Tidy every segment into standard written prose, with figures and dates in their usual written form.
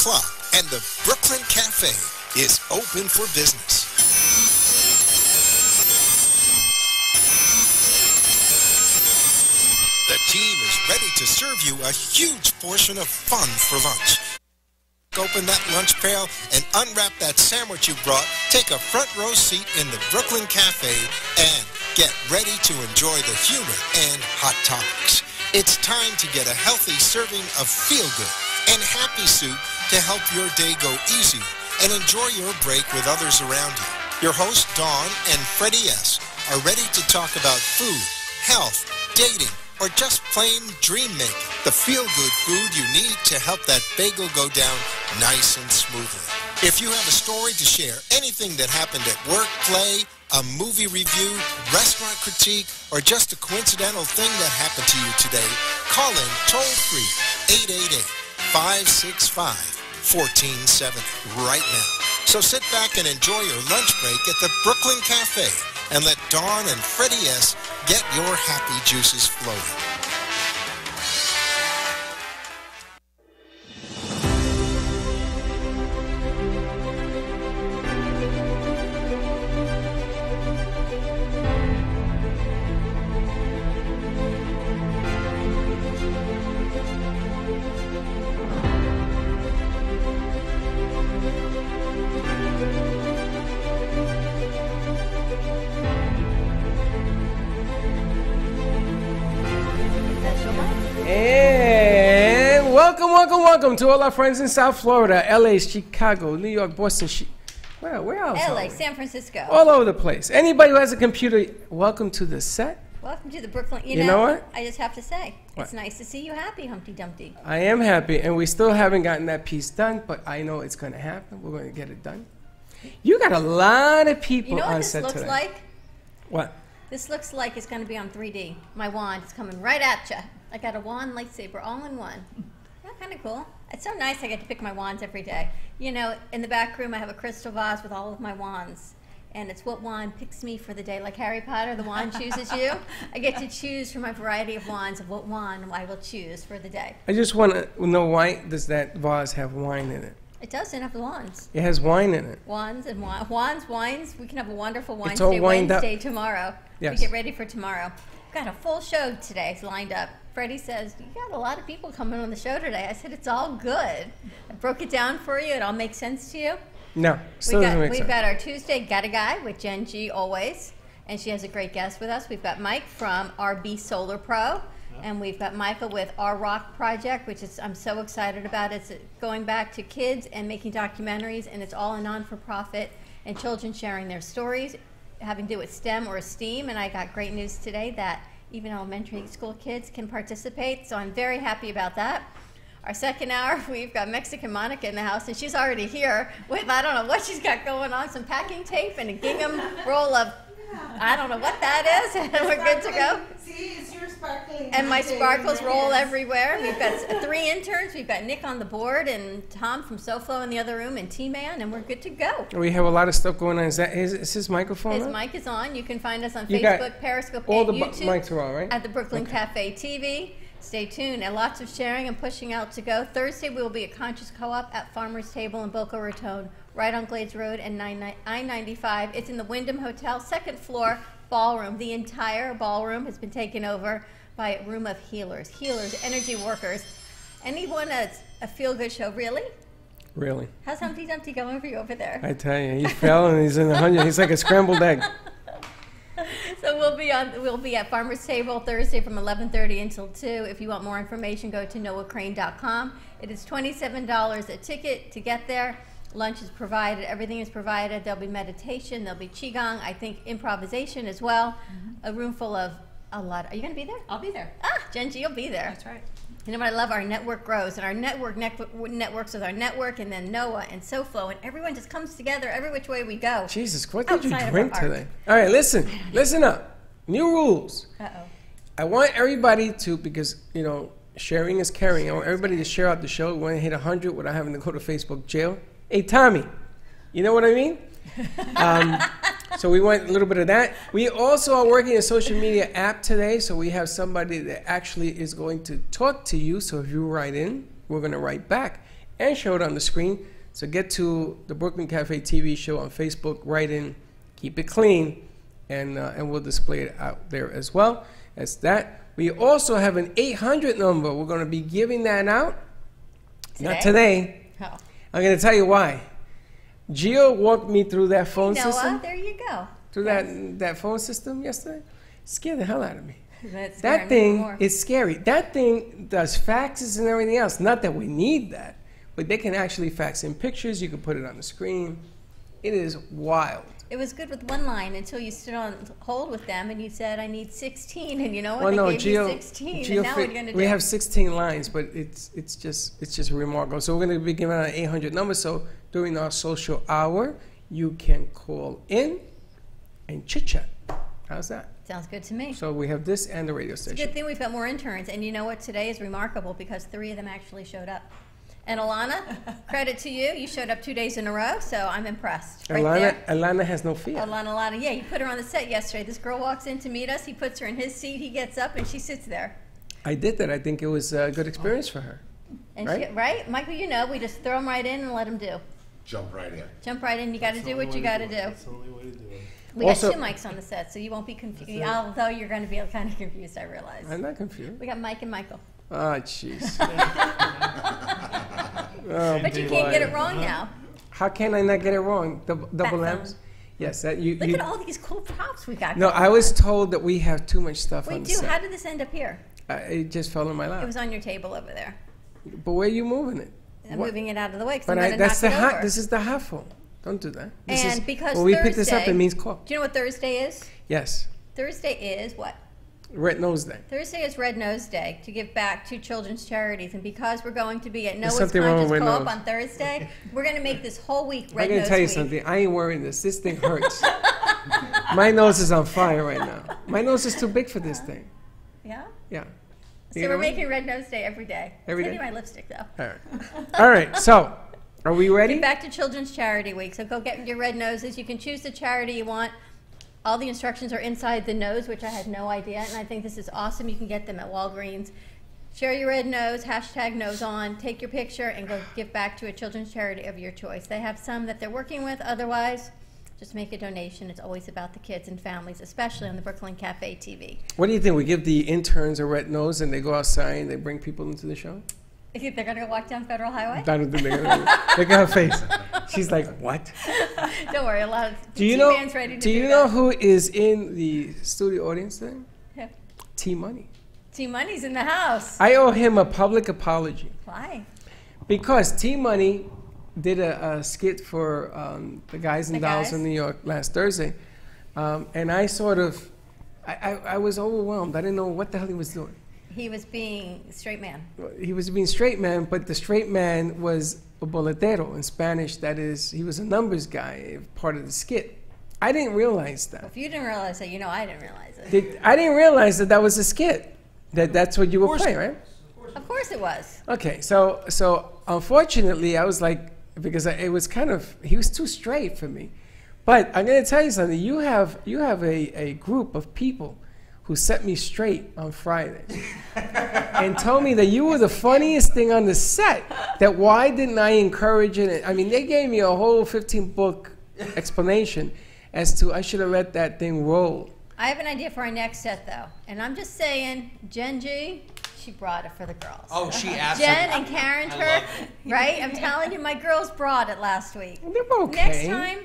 o'clock, and the Brooklyn Cafe is open for business. The team is ready to serve you a huge portion of fun for lunch. Open that lunch pail and unwrap that sandwich you brought. Take a front row seat in the Brooklyn Cafe and get ready to enjoy the humor and hot topics. It's time to get a healthy serving of feel-good and happy soup to help your day go easier and enjoy your break with others around you. Your hosts, Dawn and Freddy S., are ready to talk about food, health, dating, or just plain dream making. The feel-good food you need to help that bagel go down nice and smoothly. If you have a story to share, anything that happened at work, play, a movie review, restaurant critique, or just a coincidental thing that happened to you today, call in toll-free 888-565-1470 right now. So sit back and enjoy your lunch break at the Brooklyn Cafe and let Dawn and Freddy S. get your happy juices flowing. Welcome to all our friends in South Florida, LA, Chicago, New York, Boston, where else? LA, San Francisco. All over the place. Anybody who has a computer, welcome to the set. Welcome to the Brooklyn. You know what? I just have to say, what? It's nice to see you happy, Humpty Dumpty. I am happy, and we still haven't gotten that piece done, but I know it's going to happen. We're going to get it done. You got a lot of people on set today. You know what this looks like? What? This looks like it's going to be on 3D. My wand is coming right at you. I got a wand lightsaber all in one. Kind of cool. It's so nice I get to pick my wands every day. You know, in the back room I have a crystal vase with all of my wands. And it's what wand picks me for the day. Like Harry Potter, the wand chooses you. I get to choose from my variety of wands of what wand I will choose for the day. I just want to know, why does that vase have wine in it? It doesn't have the wands. It has wine in it. Wands and wands, wines. We can have a wonderful wine it's all day Wednesday tomorrow. Yes. We get ready for tomorrow. We've got a full show today lined up. Freddie says, you got a lot of people coming on the show today. I said, it's all good. I broke it down for you. It all makes sense to you? No, still doesn't make sense. We've got our Tuesday Got a Guy with Jen G always, and she has a great guest with us. We've got Mike from RB Solar Pro, and we've got Michael with Our Rock Project, which is I'm so excited about. It's going back to kids and making documentaries, and it's all a non-for-profit, and children sharing their stories, having to do with STEM or STEAM, and I got great news today that even elementary school kids can participate, so I'm very happy about that. Our second hour, we've got Mexican Monica in the house, and she's already here with, I don't know what she's got going on, some packing tape and a gingham roll of, I don't know what that is, and we're good to go. See, it's your sparkling. And my sparkles roll everywhere. We've got 3 interns. We've got Nick on the board and Tom from SoFlo in the other room and T-Man, and we're good to go. We have a lot of stuff going on. Is his microphone His on? mic is on. You can find us on You Facebook, Periscope, all and the YouTube. mics are on, right? At the Brooklyn Cafe TV. Stay tuned, and lots of sharing and pushing out to go. Thursday, we will be at Conscious Co-op at Farmer's Table in Boca Raton, right on Glades Road and I-95. It's in the Wyndham Hotel, second floor, ballroom. The entire ballroom has been taken over by a room of healers, energy workers. Anyone a feel-good show, really? Really? How's Humpty Dumpty going for you over there? I tell you, he fell and he's in 100. He's like a scrambled egg. So we'll be at Farmer's Table Thursday from 11:30 until 2. If you want more information, go to noahcrane.com. It is $27 a ticket to get there. Lunch is provided. Everything is provided. There'll be meditation. There'll be qigong. I think improvisation as well. A room full of a lot. Are you going to be there? I'll be there. Jen G, you'll be there. That's right. You know what I love? Our network grows, and our network networks with our network, and then Noah and SoFlo, and everyone just comes together every which way we go. Jesus, what did you Outside of drink our art. today? All right, listen up. New rules. Uh-oh. I want everybody to, because, you know, sharing is caring. I want everybody to share out the show. We want to hit 100 without having to go to Facebook jail. Hey, Tommy, you know what I mean? So we want a little bit of that. We also are working a social media app today, so we have somebody that actually is going to talk to you. So if you write in, we're going to write back. and show it on the screen. So get to the Brooklyn Cafe TV show on Facebook, write in, keep it clean, and we'll display it out there as well as that. We also have an 800 number. We're going to be giving that out. Today? Not today. Oh. I'm going to tell you why. Gio walked me through that phone Noah, system. there you go. Through that phone system yesterday. Scared the hell out of me. That's That thing is scary. That thing does faxes and everything else. Not that we need that, but they can actually fax in pictures. You can put it on the screen. It is wild. It was good with one line until you stood on hold with them and you said, I need 16. And you know what? Well, They no, gave you 16. And now what are you going to do? we have 16 lines, but it's just remarkable. So we're going to be giving out an 800 number. So during our social hour, you can call in and chit chat. How's that? Sounds good to me. So we have this and the radio It's a station. good thing we've got more interns. And you know what? Today is remarkable because 3 of them actually showed up. And Alana, credit to you. You showed up 2 days in a row, so I'm impressed. Right there. Alana has no fear. Alana, yeah, you put her on the set yesterday. This girl walks in to meet us. He puts her in his seat. He gets up, and she sits there. I did that. I think it was a good experience for her. And Right? right? Michael, you know, we just throw them right in and let them do. Jump right in. Jump right in. You got to do what you got to do. That's the only way to do it. We Also- got 2 mics on the set, so you won't be confused. Although you're going to be kind of confused, I realize. I'm not confused. We got Mike and Michael. Oh, jeez. But you can't get it wrong now. How can I not get it wrong? Double Backbone. M's? Yes. That you. Look you at all these cool props we got. no, going I was on. told that we have too much stuff We on the do. set. How did this end up here? It just fell in my It lap. was on your table over there. But where are you moving it? I'm What? moving it out of the way because But I'm going to that's knock the it hot. over. This is the hot phone. Don't do that. This And is, because when we pick this up, Thursday- it means call. Do you know what Thursday is? Yes. Thursday is what? Red Nose Day. Thursday is Red Nose Day to give back to children's charities. And because we're going to be at There's Noah's something wrong Conscious with Red Co-op Nose. on Thursday, we're going to make this whole week Red I'm gonna Nose tell you Week. something. I ain't wearing this. This thing hurts. My nose is on fire right now. My nose is too big for this thing. Yeah? Yeah. So You we're know? making Red Nose Day every day. Every Send day? me my lipstick, though. All right. All right. So, are we ready? Get back to Children's Charity Week. So go get your red noses. You can choose the charity you want. All the instructions are inside the nose, which I had no idea, and I think this is awesome. You can get them at Walgreens. Share your red nose, hashtag nose on, take your picture, and go give back to a children's charity of your choice. They have some that they're working with. Otherwise, just make a donation. It's always about the kids and families, especially on the Brooklyn Cafe TV. What do you think? We give the interns a red nose and they go outside and they bring people into the show? You think they're going to go walk down Federal Highway? I don't think they're gonna. Look at her face. She's like, what? Don't worry, a lot of Do you T-Man's know? ready to Do you that. know who is in the studio audience today? Yeah. T Money. T-Money's in the house. I owe him a public apology Why? because T Money did a skit for the Guys and The Dolls Guys? in New York last Thursday, and I sort of, I was overwhelmed. I didn't know what the hell he was doing. He was being a straight man. He was being straight man, but the straight man was a boletero in Spanish. That is, he was a numbers guy, part of the skit. I didn't realize that. If you didn't realize that, you know I didn't realize it. I didn't realize that that was a skit. That's what you were playing, right? Of course it was. Okay, so unfortunately, I was like, because it was kind of, he was too straight for me. But I'm going to tell you something. You have a group of people who set me straight on Friday and told me that you were the funniest thing on the set. That why didn't I encourage it? I mean, they gave me a whole 15-book explanation as to I should have let that thing roll. I have an idea for our next set, though. And I'm just saying, Jen G, she brought it for the girls. Oh, she absolutely. Jen and Karen I Turk, love right? I'm telling you, my girls brought it last week. They're okay. Next time,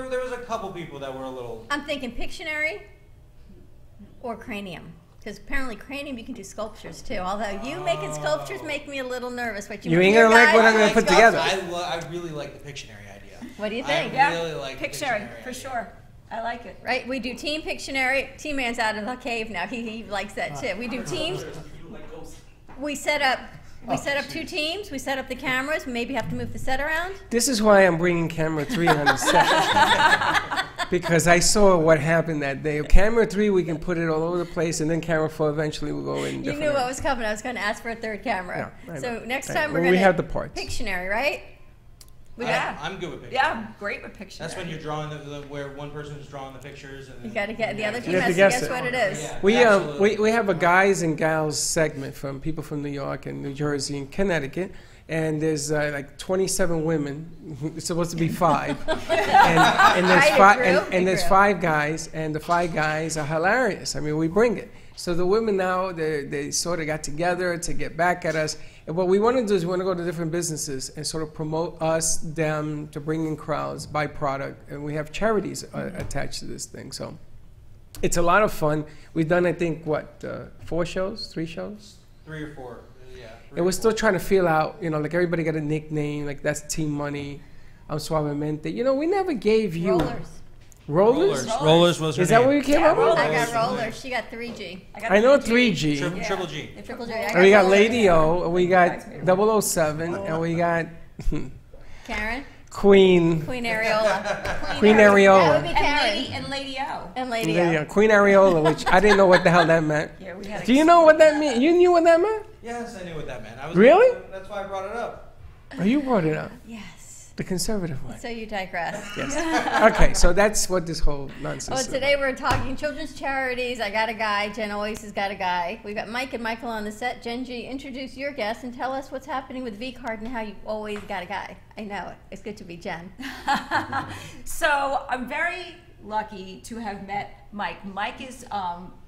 There was a couple people that were a little. I'm thinking Pictionary or Cranium. Because apparently Cranium, you can do sculptures, too. Although you making sculptures make me a little nervous. But You ain't gonna like what I'm gonna put together. I really like the Pictionary idea. What do you think? I really like the Pictionary, Pictionary for idea. sure. I like it. Right? We do Team Pictionary. T-Man's out of the cave now. He likes that too. We do teams. We set up 2 teams. We set up the cameras. We maybe have to move the set around. This is why I'm bringing camera 3 on the set. Because I saw what happened that day. Camera 3, we can put it all over the place, and then camera 4 eventually will go in You different knew what areas. was coming. I was going to ask for a third camera. Yeah, I So know. next I time know. we're When going we to have the parts. Pictionary, right? I'm good with Pictionary. Yeah, great with pictures. That's when you're drawing where one person's drawing the pictures and then You got to get the other team You have has to to guess guess it. what it is. Yeah, We absolutely. we have a guys and gals segment from people from New York and New Jersey and Connecticut, and there's like 27 women. It's supposed to be 5, and there's five, and there's 5 guys, and the 5 guys are hilarious. I mean, we bring it. So the women now, they sort of got together to get back at us. And what we want to do is we want to go to different businesses and sort of promote us, them, to bring in crowds, buy product. And we have charities attached to this thing. So it's a lot of fun. We've done, I think, 4 shows, 3 shows? 3 or 4, yeah. And we're still trying to feel out, like everybody got a nickname, like that's Team Money, I'm Suavemente. We never gave you... Rollers. Rollers was her Is that name. what you came up with? I got Rollers. She got 3G. I know 3G. Triple G. The Triple G. And we got Lady O, and we got 007, and we got Karen. Queen Areola. Queen That would Areola. be Karen. And Lady O. And Lady O. Queen Areola, which I didn't know what the hell that meant. Yeah, we had Do you know what that meant? You knew what that meant? Yes, I knew what that meant. Really? That's why I brought it up. Oh, you brought it up. Yes. The conservative one. So you digress. Yes. Okay, so that's what this whole nonsense Well, is. today we're talking children's charities. I got a guy. Jen always has got a guy. We've got Mike and Michael on the set. Jen G, introduce your guest and tell us what's happening with V-Card and how you always got a guy. I know it. It's good to be Jen. So I'm very lucky to have met Mike. Mike is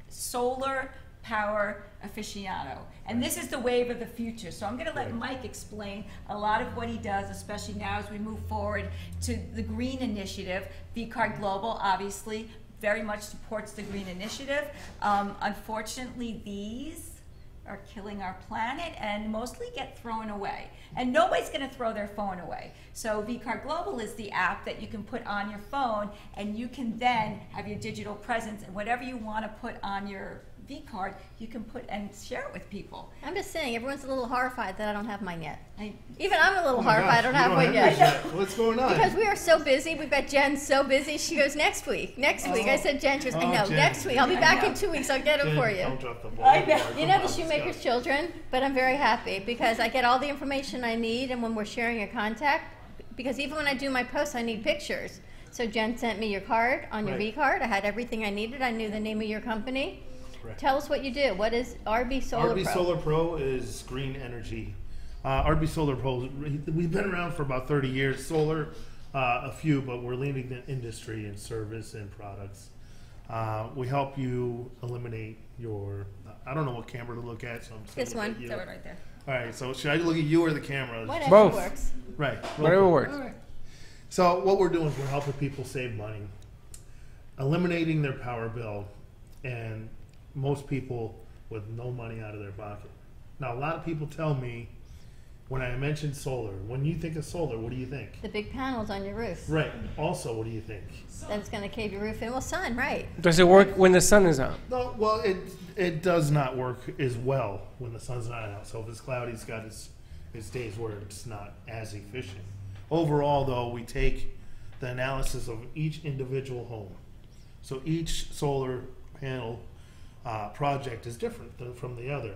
solar power aficionado, and this is the wave of the future. So I'm going to let Mike explain a lot of what he does, especially now as we move forward to the green initiative. V-Card Global obviously very much supports the green initiative. Unfortunately, these are killing our planet and mostly get thrown away. And nobody's going to throw their phone away. So V-Card Global is the app that you can put on your phone, and you can then have your digital presence, and whatever you want to put on your V-Card, you can put and share it with people. I'm just saying, everyone's a little horrified that I don't have mine yet. I, Even I'm a little Oh my horrified I gosh, don't you have one yet. yet. What's going on? Because we are so busy. We've got Jen so busy. She goes, next week. Next week. I said, Jen, she goes, I know, Jen. next week. I'll be I back know. in 2 weeks. I'll get them for you. Don't drop the ball. I know. You know the Shoemaker's Children, but I'm very happy because I get all the information I need, and when we're sharing a contact, because even when I do my posts, I need pictures. So Jen sent me your card on your Right. V-Card. I had everything I needed. I knew the name of your company. Correct. Tell us what you do. What is RB Solar RB Pro? Solar Pro is green energy. RB Solar Pro, we've been around for about 30 years. Solar, a few, but we're leading the industry in service and products. We help you eliminate your, I don't know what camera to look at, so I'm just This gonna look one. at you. throw it right there. All right, so should I look at you or the camera? Whatever Both. works. Right. Whatever works. All right. So what we're doing is we're helping people save money, eliminating their power bill, and most people with no money out of their pocket. Now, a lot of people tell me when I mention solar, when you think of solar, what do you think? The big panels on your roof. Right. Also, what do you think? That's going to cave your roof in. Well, sun, right. Does it work when the sun is out? No, well, it does not work as well when the sun's not out. So if it's cloudy, it's got its days where it's not as efficient. Overall, though, we take the analysis of each individual home. So each solar panel project is different from the other.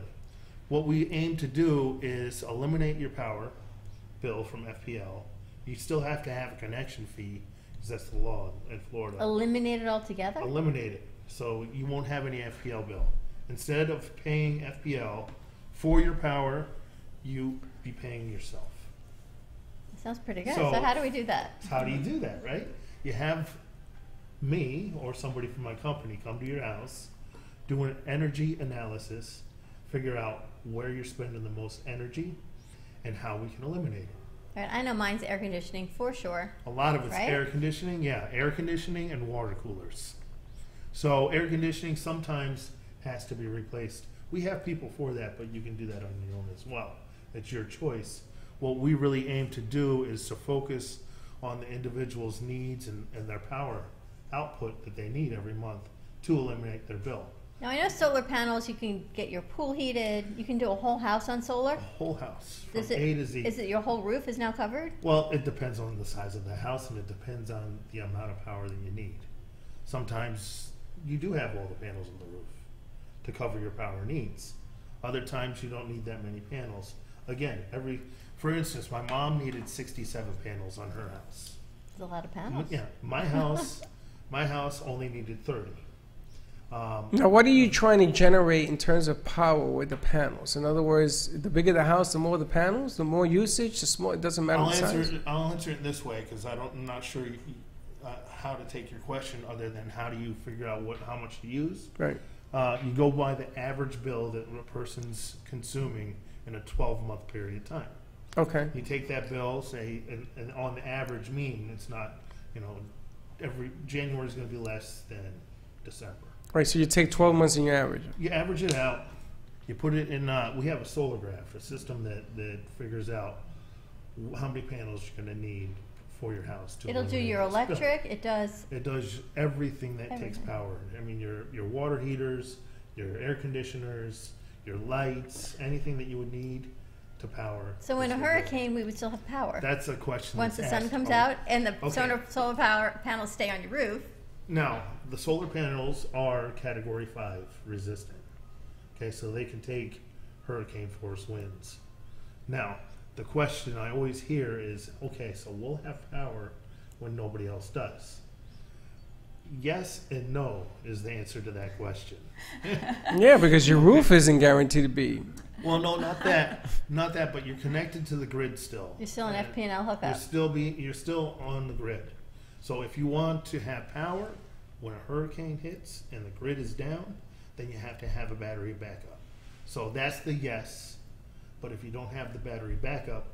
What we aim to do is eliminate your power bill from FPL. You still have to have a connection fee because that's the law in Florida. Eliminate it altogether? Eliminate it so you won't have any FPL bill. Instead of paying FPL for your power, you be paying yourself. Sounds pretty good. So- So how do we do that? How do you do that, right? You have me or somebody from my company come to your house, do an energy analysis, figure out where you're spending the most energy and how we can eliminate it. All right, I know mine's air conditioning for sure. A lot of it's Right? air conditioning, yeah, air conditioning and water coolers. So air conditioning sometimes has to be replaced. We have people for that, but you can do that on your own as well. It's your choice. What we really aim to do is to focus on the individual's needs and their power output that they need every month to eliminate their bill. Now I know solar panels, you can get your pool heated. You can do a whole house on solar. A whole house from Is it, A to Z. Is it your whole roof is now covered? Well, it depends on the size of the house and it depends on the amount of power that you need. Sometimes you do have all the panels on the roof to cover your power needs. Other times you don't need that many panels. Again, for instance, my mom needed 67 panels on her house. It's a lot of panels. Yeah, my house only needed 30. Now, what are you trying to generate in terms of power with the panels? In other words, the bigger the house, the more the panels, the more usage, the smaller. It doesn't matter the size. I'll answer it this way because I'm not sure how to take your question other than how do you figure out how much to use. Right. You go by the average bill that a person's consuming in a 12-month period of time. Okay. You take that bill, say, and on the average mean, it's not, every January is going to be less than December. Right. So you take 12 months and you average it. You average it out. You put it in. We have a solar graph, a system that figures out how many panels you're going to need for your house. It'll do your electric. It does. It does everything that takes power. I mean, your water heaters, your air conditioners, your lights, anything that you would need to power. So in a hurricane, we would still have power. That's a question. Once the that's sun asked. comes out and the solar power panels stay on your roof. Now, the solar panels are Category 5 resistant. Okay, so they can take hurricane force winds. Now, the question I always hear is, okay, so we'll have power when nobody else does. Yes and no is the answer to that question. Yeah, because your roof isn't guaranteed to be. Well, no, not that. Not that, but you're connected to the grid still. You're still an FP&L hookup. You're still on the grid. So if you want to have power when a hurricane hits and the grid is down, then you have to have a battery backup. So that's the yes. But if you don't have the battery backup,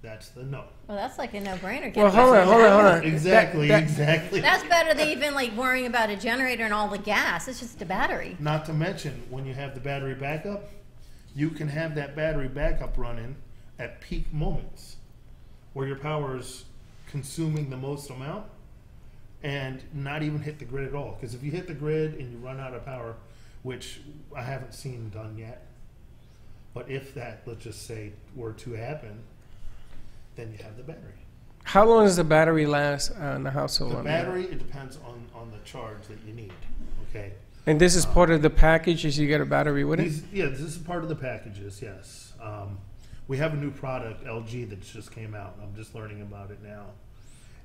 that's the no. Well, that's like a no-brainer. Well, hold on. Exactly. That's better than even like worrying about a generator and all the gas. It's just a battery. Not to mention, when you have the battery backup, you can have that battery backup running at peak moments where your power is consuming the most amount and not even hit the grid at all. Because if you hit the grid and you run out of power, which I haven't seen done yet, but if that, let's just say, were to happen, then you have the battery. How long does the battery last on the household? The battery, it depends on the charge that you need, okay? And this is part of the package, is you get a battery with it? Yeah, this is part of the packages, yes. We have a new product, LG, that just came out. I'm just learning about it now.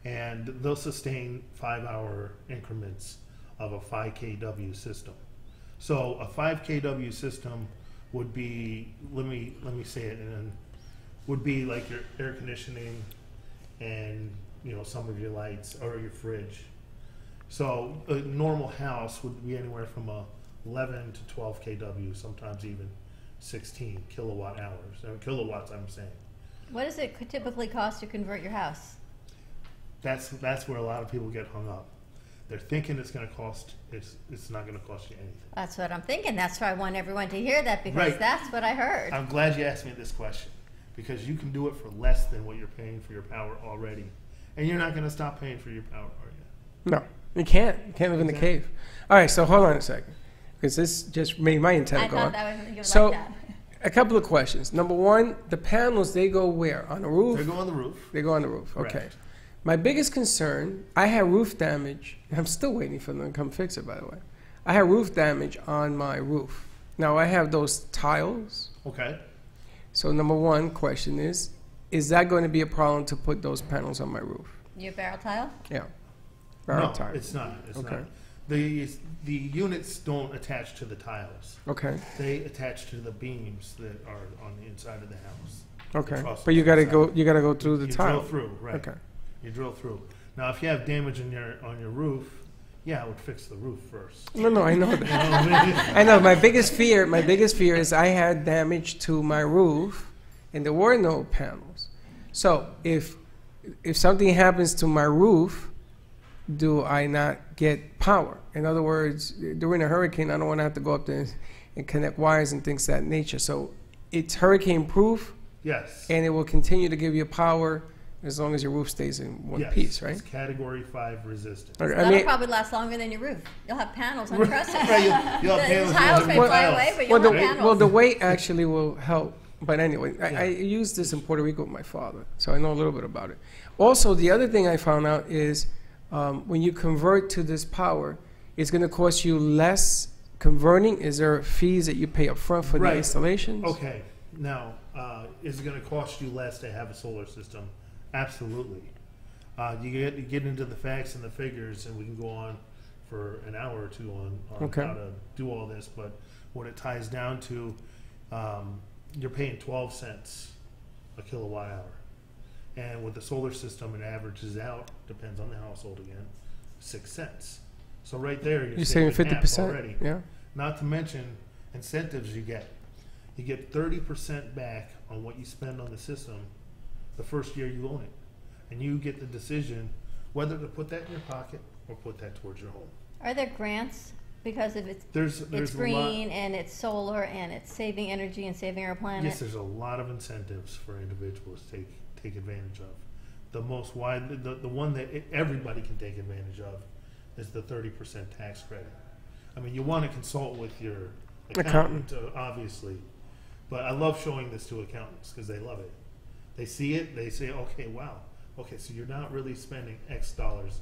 And they'll sustain 5-hour increments of a 5 kW system. So a 5 kW system would be, let me say it, and would be like your air conditioning and some of your lights or your fridge. So a normal house would be anywhere from 11 to 12 kW, sometimes even 16 kilowatt hours. Kilowatts, I'm saying. What does it typically cost to convert your house? That's where a lot of people get hung up. They're thinking it's going to cost. It's not going to cost you anything. That's what I'm thinking. That's why I want everyone to hear that because Right. that's what I heard. I'm glad you asked me this question because you can do it for less than what you're paying for your power already, and you're not going to stop paying for your power, are you? No, you can't. You can't live in the cave. All right, so hold on a second, because this just made my antenna I go thought on. that was you would So, like that. a couple of questions. Number one, the panels, they go where? On the roof? They go on the roof. They go on the roof, okay. Correct. My biggest concern, I had roof damage. I'm still waiting for them to come fix it, by the way. I had roof damage on my roof. Now, I have those tiles. Okay. So, number one question is that going to be a problem to put those panels on my roof? Your barrel tile? Yeah. No, Barrel tile. it's not. It's Okay. not. The units don't attach to the tiles. Okay. They attach to the beams that are on the inside of the house. Okay. truss But you on got to the go. side. You got to go through the You tile. drill through, right? Okay. You drill through. Now, if you have damage on your roof, yeah, I would fix the roof first. No, I know that. You know what I mean? I know. My biggest fear is I had damage to my roof, and there were no panels. So if something happens to my roof, do I not get power? In other words, during a hurricane, I don't want to have to go up there and connect wires and things of that nature. So it's hurricane proof, Yes. and it will continue to give you power as long as your roof stays in one Yes, piece, right? It's Category 5 resistant. Okay, That'll probably last longer than your roof. You'll have panels on trusses. Right, you'll have panels, The tiles you'll may have fly tiles. away, but you'll well, have panels. well, the weight actually will help. But anyway, I used this in Puerto Rico with my father, so I know a little bit about it. Also, the other thing I found out is when you convert to this power, it's going to cost you less converting. Is there fees that you pay up front for Right. the installations? Okay. Now, is it going to cost you less to have a solar system? Absolutely. You get into the facts and the figures, and we can go on for an hour or two on Okay. how to do all this, but what it ties down to, you're paying 12 cents a kilowatt hour. And with the solar system, it averages out, depends on the household again, 6 cents. So right there, You're saving half 50%. already. Yeah. Not to mention incentives you get. You get 30% back on what you spend on the system the first year you own it. And you get the decision whether to put that in your pocket or put that towards your home. Are there grants because of it's There's it's a lot. green and it's solar and it's saving energy and saving our planet? Yes, there's a lot of incentives for individuals to take advantage of. The most wide, the one that everybody can take advantage of is the 30% tax credit. I mean, you want to consult with your accountant, obviously, but I love showing this to accountants because they love it. They see it, they say, okay, wow, okay, so you're not really spending X dollars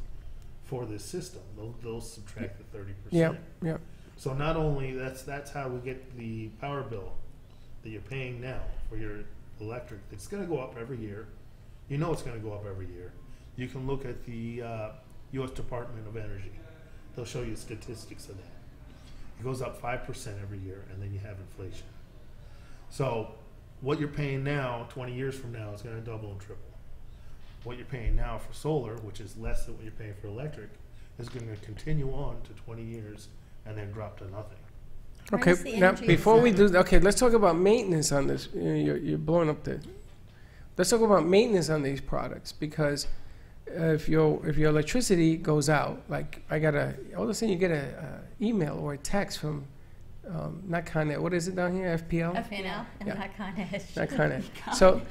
for this system. They'll subtract the 30%. Yeah. Yeah. So not only that's how we get the power bill that you're paying now for your electric. It's going to go up every year. You know it's going to go up every year. You can look at the U.S. Department of Energy. They'll show you statistics of that. It goes up 5% every year, and then you have inflation. So what you're paying now, 20 years from now, is going to double and triple. What you're paying now for solar, which is less than what you're paying for electric, is going to continue on to 20 years and then drop to nothing. Okay. Where's the Now, energy before we incentive? do, okay, let's talk about maintenance on this. You're blowing up the. Let's talk about maintenance on these products because if your electricity goes out, like I got all of a sudden you get a email or a text from not Con Ed. What is it down here? FPL. FPL and Yeah. not Con Ed. Not Con Ed.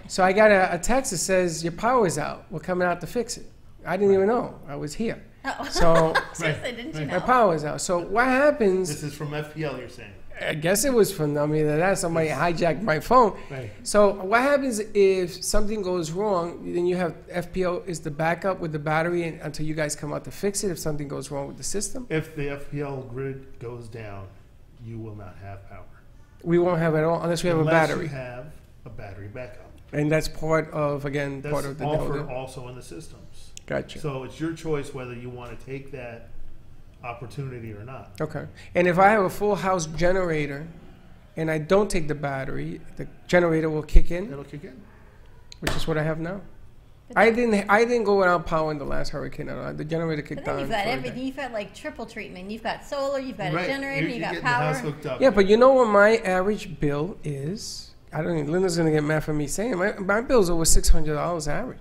So I got a text that says your power is out. We're coming out to fix it. I didn't even know I was here. Oh. So Seriously, didn't you my know? power is out. So what happens? This is from FPL, you're saying? I guess it was from that somebody hijacked my phone. Right. So what happens if something goes wrong? Then you have FPL is the backup with the battery until you guys come out to fix it. If something goes wrong with the system, If the FPL grid goes down, you will not have power. we won't have it all unless we have Unless a battery, you have a battery backup. and that's part of That's part of the offered also in the systems. Gotcha. So it's your choice whether you want to take that opportunity or not. Okay. And if I have a full house generator, and I don't take the battery, the generator will kick in, It'll kick in. which is what I have now. I didn't go without power in the last hurricane. The generator But kicked then on. you've got for a everything. day. You've got like triple treatment. You've got solar. You've got a Right. generator. You're You got getting the house power. hooked up. Yeah, but you know what my average bill is? I don't even, Linda's gonna get mad for me saying it. My bill's over $600 average.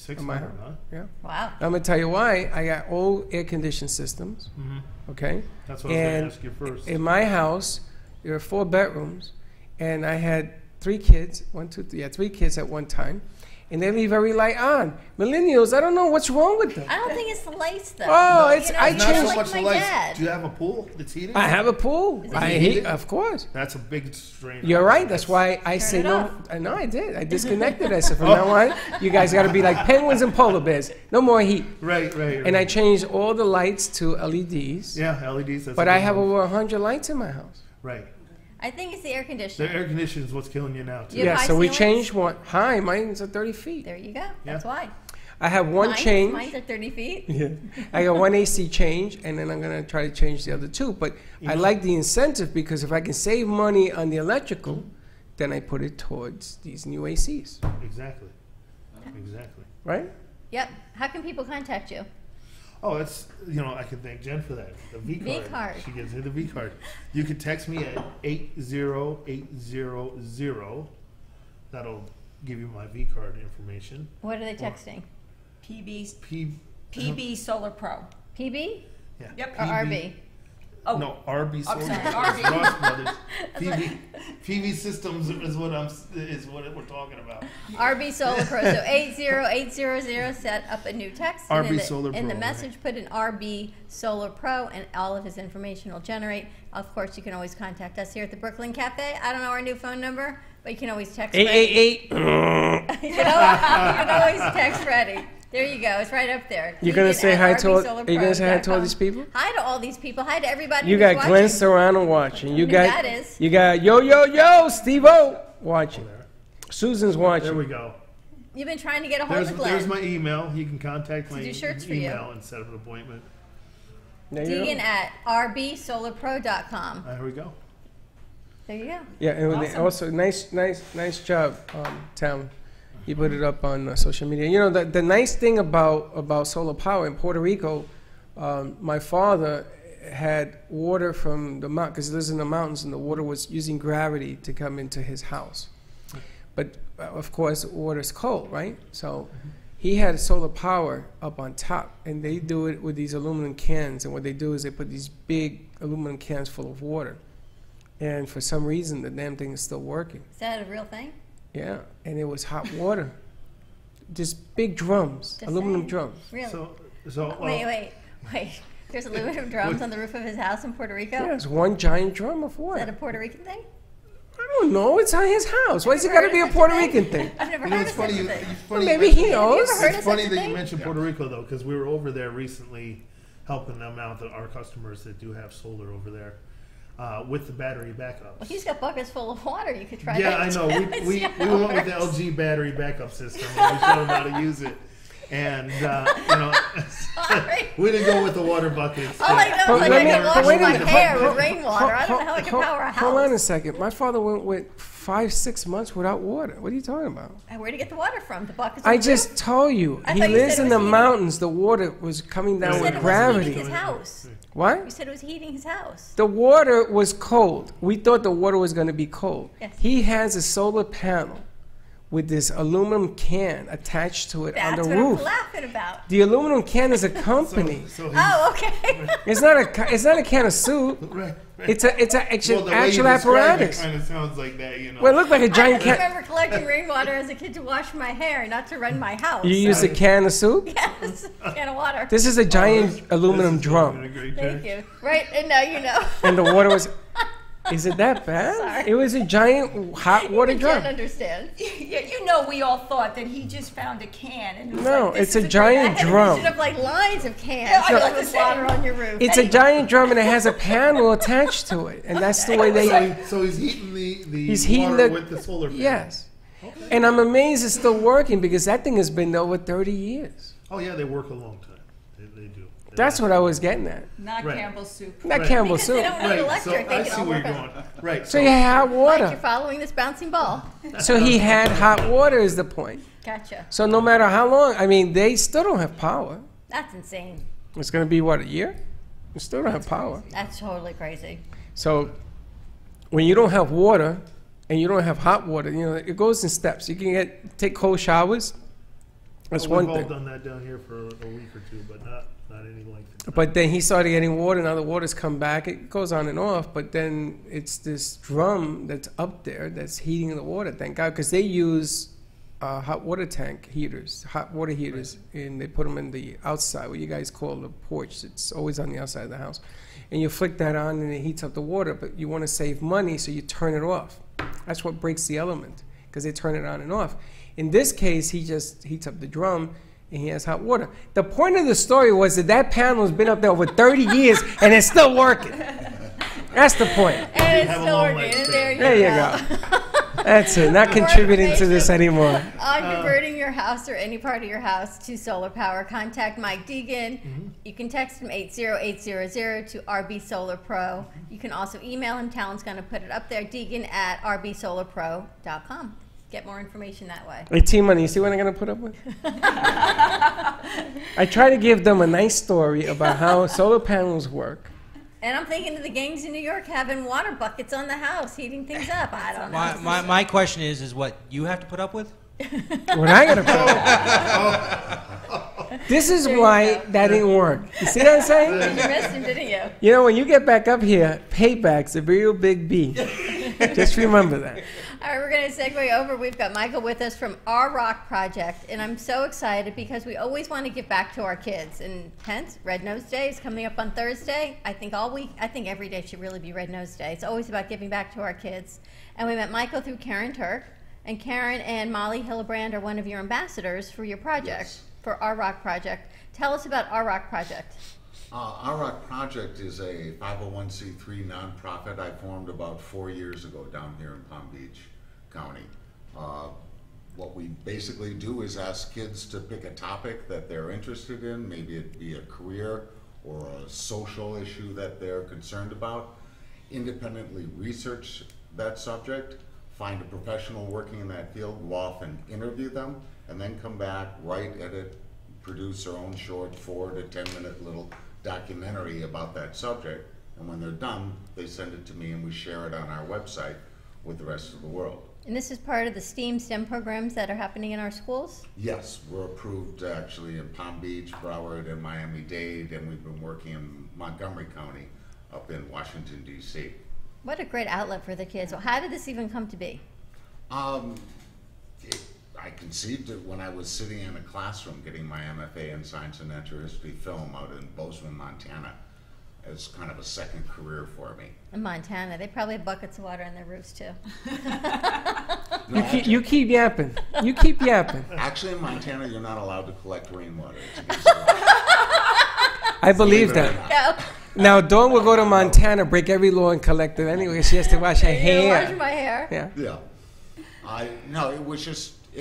on my 600, house. huh? Yeah. Wow. I'm gonna tell you why. I got old air conditioned systems. Mm-hmm. Okay. That's what I was going And to ask you first. in my house, there are 4 bedrooms, and I had 3 kids. 3 kids at one time, and they leave every light on. Millennials, I don't know what's wrong with them. I don't think it's the lights though. Oh, it's I Not so changed. much the my lights. dad. Do you have a pool that's heated? I have a pool. Is it I heated? heat, of course. That's a big strain. You're right. That's why I say it no. off. I know I did. I disconnected. I said from now on, you guys got to be like penguins and polar bears. No more heat. Right. And I changed all the lights to LEDs. Yeah, LEDs. That's But a I big have one. over 100 lights in my house. Right. I think it's the air The conditioner. air conditioning is what's killing you now, too. You have Yeah, high so we ceilings? changed one. Hi, mine's at 30 feet. There you go. That's why. I have one change. Mine's at 30 feet. Yeah. I got one AC change, and then I'm going to try to change the other 2. But I like the incentive because if I can save money on the electrical, then I put it towards these new ACs. Exactly. Exactly. Right? Yep. How can people contact you? Oh, that's, I can thank Jen for that. The V card. V-card. She gives me the V card. You can text me at 80800. That'll give you my V card information. What are they texting? PB Solar Pro. PB Yeah. Yep. or RB? Oh, No, RB Solar. sorry, It's RB. Ross Brothers. PV Systems is what we're talking about. RB Solar Pro. So 80800, set up a new text. and RB in the, Solar in the Pro, message, put in RB Solar Pro, and all of his information will generate. Of course, you can always contact us here at the Brooklyn Cafe. I don't know our new phone number, but you can always text Freddy. 888. you can always text Freddy. There you go. It's right up there. You're going to say hi to all, RBSolarPro.com. are you going to say hi to all these people? Hi to all these people. Hi to everybody You who's got watching. Glenn Serrano watching. You Who got that is. You got yo Steve-O watching. Susan's watching. There we go. You've been trying to get a hold of Glenn. There's my email. You can contact my do shirts for email and set up an appointment. There you Deegan go. at rbsolarpro.com. There we go. There you go. Yeah, and they Awesome. also nice job, Tam. You put it up on social media. You know, the nice thing about solar power in Puerto Rico, my father had water from the mountain, because he lives in the mountains, and the water was using gravity to come into his house. But of course, water's cold, right? So he had solar power up on top, and they do it with these aluminum cans. And what they do is they put these big aluminum cans full of water. And for some reason, the damn thing is still working. Is that a real thing? Yeah, and it was hot water. Just big drums, Just aluminum saying. drums. Really? So Wait. There's aluminum drums on the roof of his house in Puerto Rico? Yeah, it's one giant drum of Is that a water. Puerto Rican thing? I don't know. It's on his house. Why's it Never got to be heard a of Puerto such a Rican thing? I've never You know, heard it's of such funny. a You, thing. it's funny. Maybe you he mention- knows. Have you ever heard It's of funny such a that you thing? mentioned Puerto Rico though, because we were over there recently, helping them out, our customers that do have solar over there, with the battery backups. Well, he's got buckets full of water. You could try Yeah, that. I know. too. We See went how with it the works. LG battery backup system. And we showed them how to use it, and Sorry. we didn't go with the water buckets. All I know But is like let I me- can but wash wait a my minute. hair Ho- with rainwater. I don't know how I can power a Hold on a house. second. My father went with 5-6 months without water. What are you talking about? Where'd he get the water from? The buckets. I on the just roof? told you. I He thought you lives said it in was the heating. mountains. The water was coming down You with said it was gravity. heating his house. What? You said it was heating his house. The water was cold. We thought the water was going to be cold. Yes. He has a solar panel with this aluminum can attached to it That's on the what roof. I'm laughing about. The aluminum can is a company. So Oh, okay. It's not a can of soup. right. It's an Well, the way actual you describe apparatus. It kind of sounds like that, you know. Well, it looked like a I giant can. remember collecting rainwater as a kid to wash my hair, not to run my house. You use a can of soup. Yes, a can of water. This is a giant aluminum This is doing drum, a great Thank job. you. Right, and now you know. and the water was. Is it that bad? Sorry. It was a giant hot water I drum. can't understand. Yeah, you know, we all thought that he just found a can and it was No, like, this it's a is giant I had a drum. vision of like lines of cans Yeah, I know filled what with you're water saying. on your roof. It's a giant drum, and it has a panel attached to it, and that's the way they. So he's heating the He's heating water the- with the solar panel. Yes, and I'm amazed it's still working because that thing has been there over 30 years. Oh yeah, they work a long time. They do. That's what I was getting at. not Right. Campbell's soup. Not Right. Campbell Because soup. they don't need Right. electric. So They I can see all where work you're on. going. Right. So you had hot Mike, you're water. following this bouncing ball. So he had hot water is the point. Gotcha. So no matter how long, I mean, they still don't have power. That's insane. It's going to be, what, a year? They still don't have power. That's totally crazy. So when you don't have water and you don't have hot water, you know, it goes in steps. You can take cold showers. That's Well, one we've all thing. done that down here for a week or two, but not any length of time. But then he started getting water. Now the water's come back. It goes on and off. But then it's this drum that's up there that's heating the water. Thank God, because they use hot water tank heaters, hot water heaters, and they put them in the outside, what you guys call the porch. It's always on the outside of the house, and you flick that on and it heats up the water. But you want to save money, so you turn it off. That's what breaks the element, because they turn it on and off. In this case, he just heats up the drum, and he has hot water. The point of the story was that panel has been up there over 30 years, and it's still working. That's the point. And it's have a still long working. lifespan. There you There you go. That's it. Not contributing to this anymore. On converting your house or any part of your house to solar power, contact Mike Deegan. You can text him 80800 to RB Solar Pro. You can also email him. Talon's going to put it up there, Deegan at rbsolarpro.com. Get more information that way. Hey, T-Money, you see what I'm going to put up with? I try to give them a nice story about how solar panels work. And I'm thinking of the gangs in New York having water buckets on the house, heating things up. I don't know. My question is what you have to put up with? What I got to put up. This is There you why go. that didn't work. You see what I'm saying? You missed him, didn't you? You know, when you get back up here, payback's a real big B. Just remember that. All right, we're going to segue over. We've got Michael with us from Our Rock Project, and I'm so excited because we always want to give back to our kids, and hence Red Nose Day is coming up on Thursday. I think all week, I think every day should really be Red Nose Day. It's always about giving back to our kids, and we met Michael through Karen Turk, and Karen and Molly Hillebrand are one of your ambassadors for your project, Yes. for Our Rock Project. Tell us about Our Rock Project. Our Rock Project is a 501c3 nonprofit I formed about 4 years ago down here in Palm Beach County. What we basically do is ask kids to pick a topic that they're interested in, maybe it be a career or a social issue that they're concerned about, independently research that subject, find a professional working in that field, go off and interview them, and then come back, write, edit, produce their own short 4 to 10-minute little documentary about that subject. And when they're done, they send it to me and we share it on our website with the rest of the world. And this is part of the STEM programs that are happening in our schools? Yes, we're approved actually in Palm Beach, Broward, and Miami-Dade, and we've been working in Montgomery County up in Washington, D.C. What a great outlet for the kids. Well, how did this even come to be? I conceived it when I was sitting in a classroom getting my MFA in Science and Natural History Film out in Bozeman, Montana. As kind of a second career for me. In Montana, they probably have buckets of water on their roofs too. No, You keep yapping. You keep yapping. actually, in Montana, you're not allowed to collect rainwater. It's against the law. I believe Believe it or that. not. No. Now, Dawn will go to Montana, break every law, and collect it anyway. She has to wash her Wash hair. my hair. Yeah. Yeah. No, it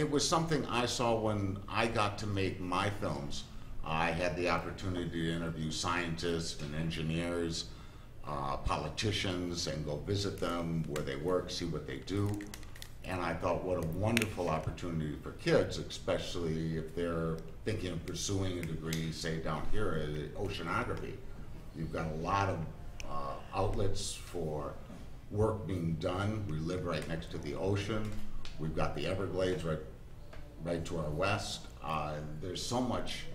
was something I saw when I got to make my films. I had the opportunity to interview scientists and engineers, politicians, and go visit them where they work, see what they do. And I thought, what a wonderful opportunity for kids, especially if they're thinking of pursuing a degree, say down here in oceanography. You've got a lot of outlets for work being done. We live right next to the ocean. We've got the Everglades right to our west. There's so much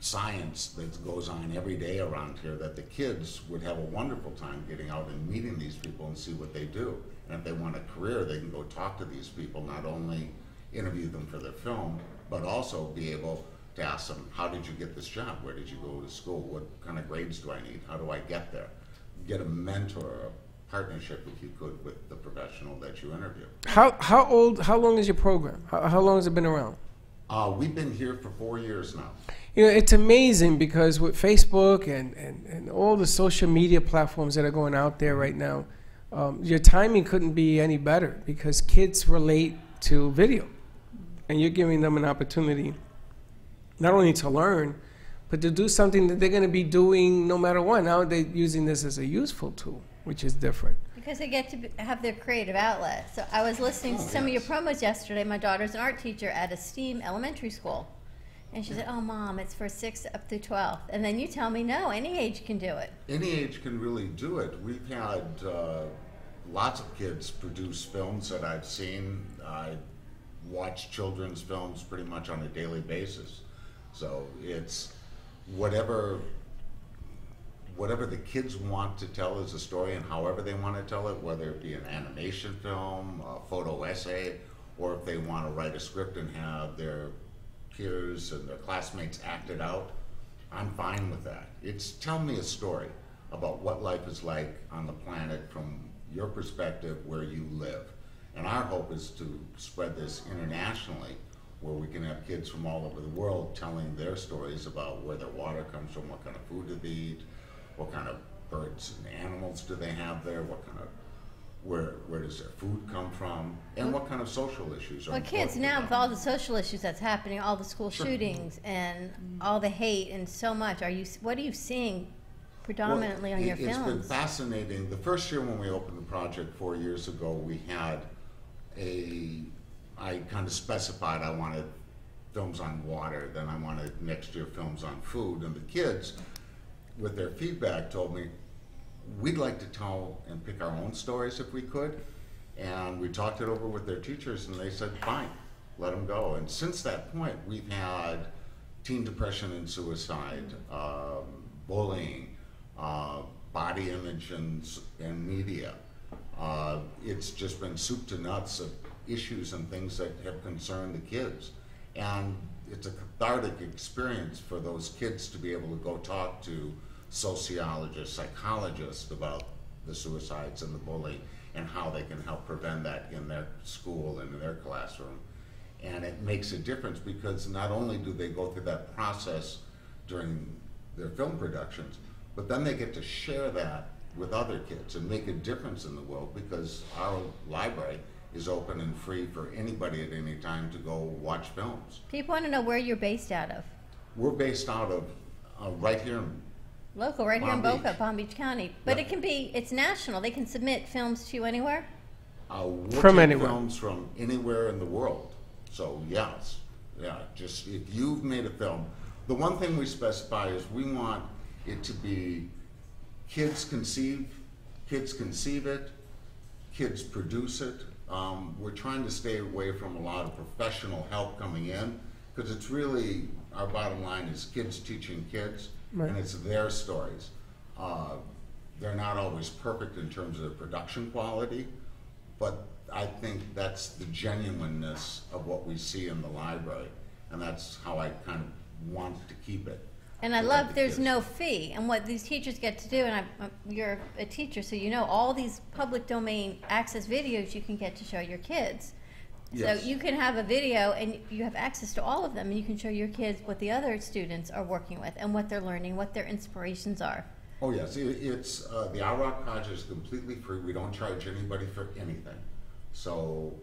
science that goes on every day around here that the kids would have a wonderful time getting out and meeting these people and see what they do. And if they want a career, they can go talk to these people, not only interview them for their film, but also be able to ask them, how did you get this job? Where did you go to school? What kind of grades do I need? How do I get there? Get a mentor, a partnership, if you could, with the professional that you interview. How long is your program? How long has it been around? We've been here for 4 years now. You know, it's amazing because with Facebook and all the social media platforms that are going out there right now, your timing couldn't be any better because kids relate to video. And you're giving them an opportunity not only to learn, but to do something that they're going to be doing no matter what. Now they're using this as a useful tool, which is different. Because they get to have their creative outlet. So I was listening to some of your promos yesterday. My daughter's an art teacher at a STEAM elementary school. And she said, oh, Mom, it's for 6 up through 12. And then you tell me, no, any age can do it. Any age can really do it. We've had lots of kids produce films that I've seen. I watch children's films pretty much on a daily basis. So it's whatever the kids want to tell as a story and however they want to tell it, whether it be an animation film, a photo essay, or if they want to write a script and have their peers and their classmates act it out, I'm fine with that. It's tell me a story about what life is like on the planet from your perspective where you live. And our hope is to spread this internationally, where we can have kids from all over the world telling their stories about where their water comes from, what kind of food do they eat, what kind of birds and animals do they have there, what kind of where does their food come from, and what kind of social issues are Well, kids now, with all the social issues that's happening, all the school shootings and all the hate and so much, what are you seeing predominantly on your films? It's been films? fascinating. The first year when we opened the project 4 years ago, we had I kind of specified I wanted films on water, then I wanted next year films on food, and the kids, with their feedback, told me, we'd like to tell and pick our own stories if we could. And we talked it over with their teachers and they said, fine, let them go. And since that point, we've had teen depression and suicide, bullying, body image and media. It's just been soup to nuts of issues and things that have concerned the kids. And it's a cathartic experience for those kids to be able to go talk to sociologists, psychologists about the suicides and the bullying and how they can help prevent that in their school and in their classroom. And it makes a difference because not only do they go through that process during their film productions, but then they get to share that with other kids and make a difference in the world because our library is open and free for anybody at any time to go watch films. People want to know where you're based out of. We're based out of right here in Local, right here in Palm Boca, Beach. Palm Beach County. But Yep. it can be, it's national. They can submit films to you anywhere. We'll From take anywhere. films from anywhere in the world. So yes, yeah, just if you've made a film, the one thing we specify is we want it to be kids conceive it, kids produce it. We're trying to stay away from a lot of professional help coming in, because it's really, our bottom line is kids teaching kids, Right. and it's their stories. They're not always perfect in terms of production quality, but I think that's the genuineness of what we see in the library, and that's how I kind of want to keep it. And I for love the there's kids. no fee. And what these teachers get to do, and you're a teacher, so you know all these public domain access videos you can get to show your kids. Yes. So you can have a video and you have access to all of them, and you can show your kids what the other students are working with and what they're learning, what their inspirations are. Oh yes, it's the iRock project is completely free. We don't charge anybody for anything. So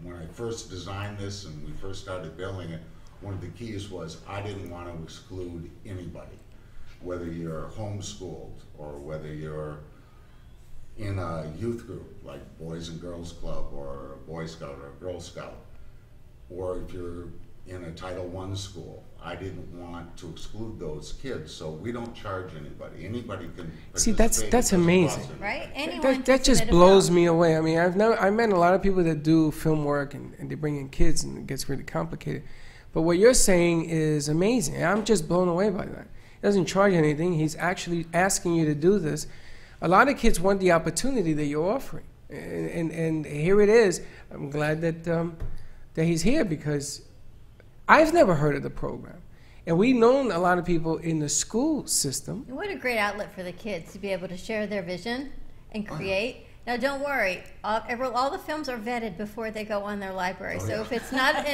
when I first designed this and we first started building it, one of the keys was I didn't want to exclude anybody, whether you're homeschooled or whether you're in a youth group like Boys and Girls Club or a Boy Scout or a Girl Scout, or if you're in a Title I school. I didn't want to exclude those kids, so we don't charge anybody. Anybody can See, participate. that's It doesn't amazing. cost anybody. Right? Anyone That can just submit a blows film. me away. I mean, I met a lot of people that do film work and they bring in kids and it gets really complicated. But what you're saying is amazing. I'm just blown away by that. He doesn't charge anything. He's actually asking you to do this. A lot of kids want the opportunity that you're offering. And here it is. I'm glad that, that he's here because I've never heard of the program. And we've known a lot of people in the school system. What a great outlet for the kids to be able to share their vision and create. Now, don't worry. All the films are vetted before they go on their library. Oh, So yeah. if it's not,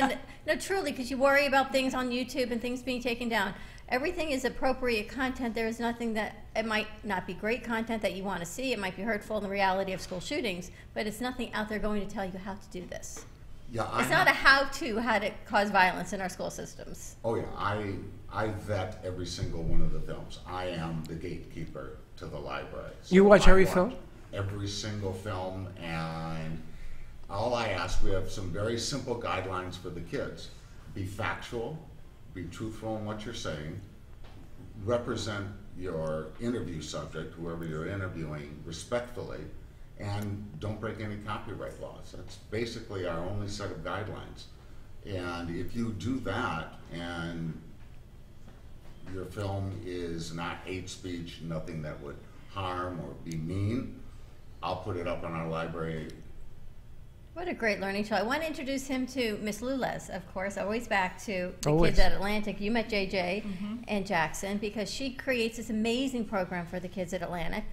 no, truly, because you worry about things on YouTube and things being taken down. Everything is appropriate content. There is nothing that, it might not be great content that you want to see. It might be hurtful in the reality of school shootings, but it's nothing out there going to tell you how to do this. Yeah, It's not a how-to, how to cause violence in our school systems. Oh yeah, I vet every single one of the films. I am the gatekeeper to the library. So You watch I every film? Every single film, and all I ask, we have some very simple guidelines for the kids. Be factual, be truthful in what you're saying, represent your interview subject, whoever you're interviewing, respectfully, and don't break any copyright laws. That's basically our only set of guidelines. And if you do that and your film is not hate speech, nothing that would harm or be mean, I'll put it up on our library. What a great learning child. I want to introduce him to Miss Lules, of course, always back to the Always. kids at Atlantic. You met JJ and Jackson because she creates this amazing program for the kids at Atlantic.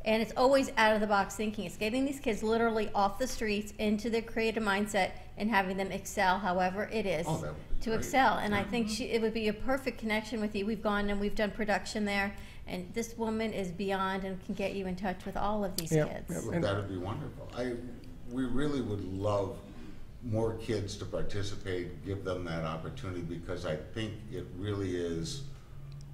And it's always out of the box thinking. It's getting these kids literally off the streets into their creative mindset and having them excel however it is Oh, that would be to great. excel. And I think it would be a perfect connection with you. We've gone and we've done production there. And this woman is beyond and can get you in touch with all of these Yep, kids. yep. Well, And- that would be wonderful. We really would love more kids to participate, give them that opportunity, because I think it really is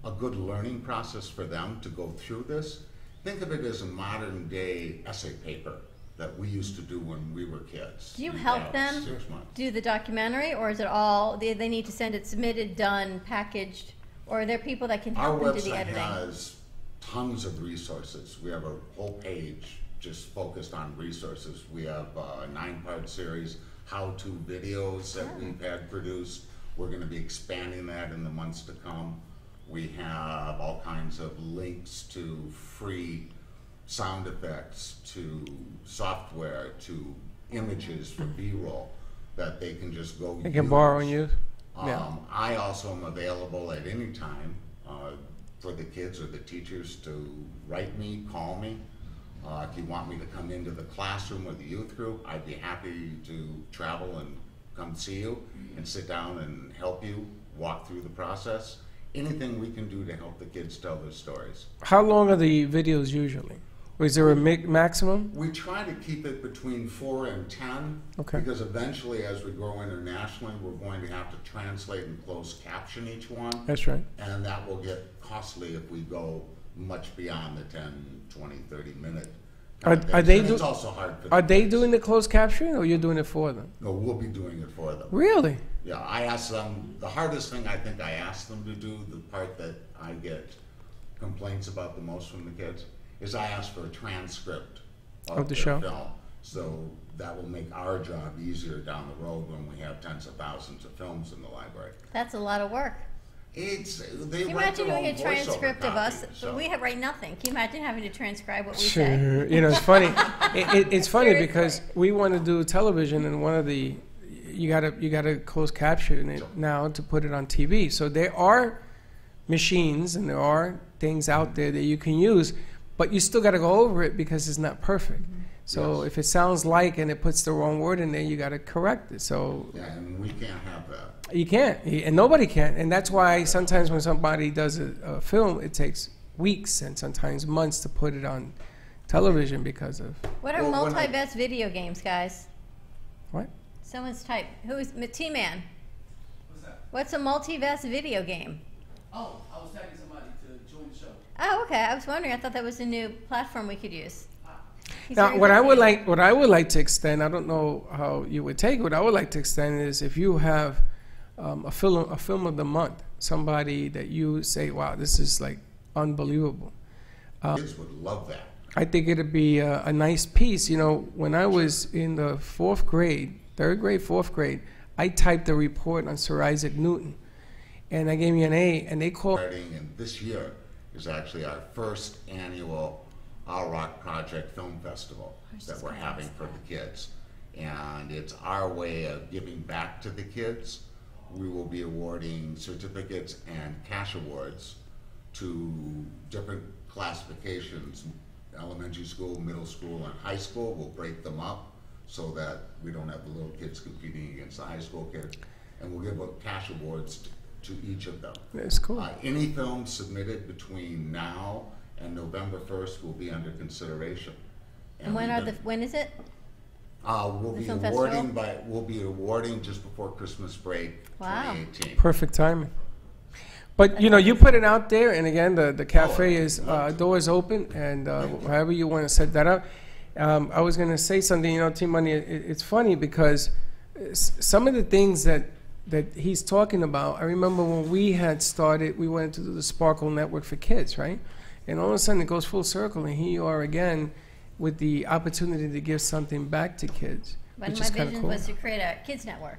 a good learning process for them to go through this. Think of it as a modern day essay paper that we used to do when we were kids. Do you We'd help have them 6 months. do the documentary, or is it all they need to send it submitted, done, packaged, or are there people that can Our help them do the website editing? has tons of resources. We have a whole page just focused on resources. We have a 9-part series, how-to videos that we've had produced. We're going to be expanding that in the months to come. We have all kinds of links to free sound effects, to software, to images for B-roll that they can just go They can borrow and use. I also am available at any time for the kids or the teachers to write me, call me. If you want me to come into the classroom or the youth group, I'd be happy to travel and come see you and sit down and help you walk through the process. Anything we can do to help the kids tell their stories. How long are the videos usually? Or is there a maximum? We try to keep it between 4 and 10, Okay. because eventually as we grow internationally, we're going to have to translate and closed caption each one. That's right. And that will get costly if we go much beyond the 10, 20, 30 minute. Are context. they And do- it's also hard for Are the they kids. doing the closed captioning, or you're doing it for them? No, we'll be doing it for them. Really? Yeah, I asked them, the hardest thing I think I asked them to do, the part that I get complaints about the most from the kids, is I asked for a transcript Of the their show. film. So that will make our job easier down the road when we have tens of thousands of films in the library. That's a lot of work. They Can you write imagine their doing own a transcript of us? voiceover copy, so- We have write nothing. Can you imagine having to transcribe what we say? Sure. You know, it's funny. It's funny Seriously. because we want to do television, and one of the you gotta close caption it now to put it on TV. So there are machines and there are things out there that you can use, but you still got to go over it because it's not perfect. So Yes. if it sounds like and it puts the wrong word in there, you got to correct it. So Yeah, and we can't have that. you can't, and nobody can, and that's why sometimes when somebody does a film, it takes weeks and sometimes months to put it on television because of What are Well, when I- multi-best video games, guys? what? Someone's type. Who is T-Man? What's that? What's a multi-best video game? Oh, I was tagging somebody to join the show. Oh, okay. I was wondering. I thought that was a new platform we could use. He's Now, very what I busy. would like to extend, I don't know how you would take it. What I would like to extend is if you have a film of the month, somebody that you say, wow, this is like unbelievable. Kids would love that. I think it'd be a nice piece. You know, when I was in the third grade, fourth grade, I typed a report on Sir Isaac Newton, and I gave me an A, and they called. Starting, and this year is actually our first annual Our Rock Project Film Festival that we're having for the kids. And it's our way of giving back to the kids. We will be awarding certificates and cash awards to different classifications, elementary school, middle school, and high school. We'll break them up so that we don't have the little kids competing against the high school kids. And we'll give out cash awards to each of them. It's cool. Any film submitted between now and November 1st will be under consideration. And when is it? We'll the be film awarding festival? we'll be awarding just before Christmas break, Wow. 2018. Perfect timing. But you know, you put it out there, and again, the cafe is doors open, and however you want to set that up. I was going to say something, you know, Team Money. It's funny because some of the things that he's talking about. I remember when we had started, we wanted to do the Sparkle Network for kids, right? And all of a sudden, it goes full circle, and here you are again with the opportunity to give something back to kids, One which of is my kind of visions cool. was to create a kids network,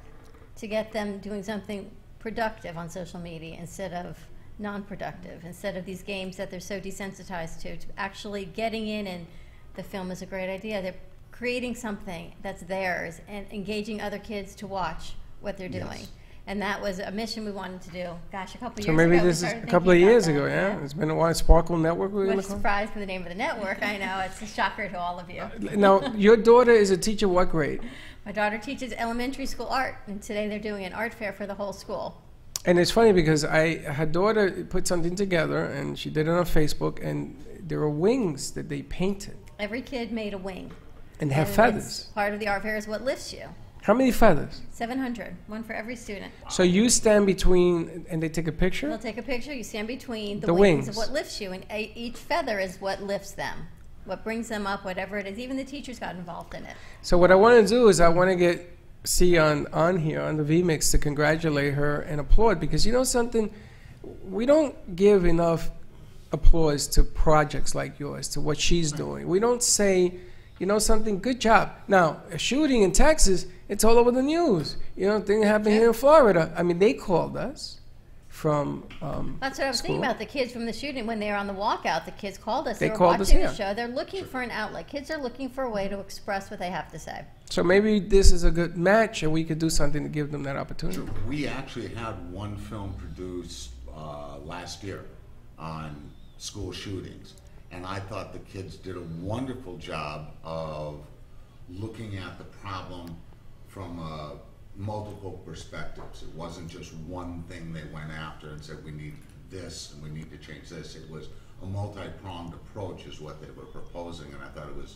to get them doing something productive on social media instead of non-productive, instead of these games that they're so desensitized to actually getting in, and the film is a great idea. They're creating something that's theirs and engaging other kids to watch what they're doing. Yes. And that was a mission we wanted to do. Gosh, a couple So years maybe ago. we this is started a couple of thinking about years that, ago, yeah? It's been a while. Sparkle Network, we're We're going to call it? surprised by the name of the network. I know, it's a shocker to all of you. Now, your daughter is a teacher what grade? My daughter teaches elementary school art, and today they're doing an art fair for the whole school. And it's funny because her daughter put something together, and she did it on Facebook, and there are wings that they painted, Every kid made a wing. and they have And feathers. it's part of the art fair is what lifts you. How many feathers? 700, one for every student. So you stand between, and they take a They'll picture? take a picture, you stand between the, The wings wings. of what lifts you, and each feather is what lifts them, what brings them up, whatever it is. Even the teachers got involved in it. So what I want to do is I want to get C on here, on the VMix, to congratulate her and applaud, because you know something? We don't give enough applause to projects like yours, to what she's doing. We don't say, you know something, good job. Now, a shooting in Texas, it's all over the news. You know, thing happened here in Florida. I mean, they called us from That's what I was school. thinking about, the kids from the shooting. When they were on the walkout, the kids called us. They They were called us watching the here. show. They're looking for an outlet. Kids are looking for a way to express what they have to say. So maybe this is a good match, and we could do something to give them that opportunity. We actually had one film produced last year on school shootings, and I thought the kids did a wonderful job of looking at the problem from multiple perspectives. It wasn't just one thing they went after and said, we need this and we need to change this. It was a multi-pronged approach is what they were proposing, and I thought it was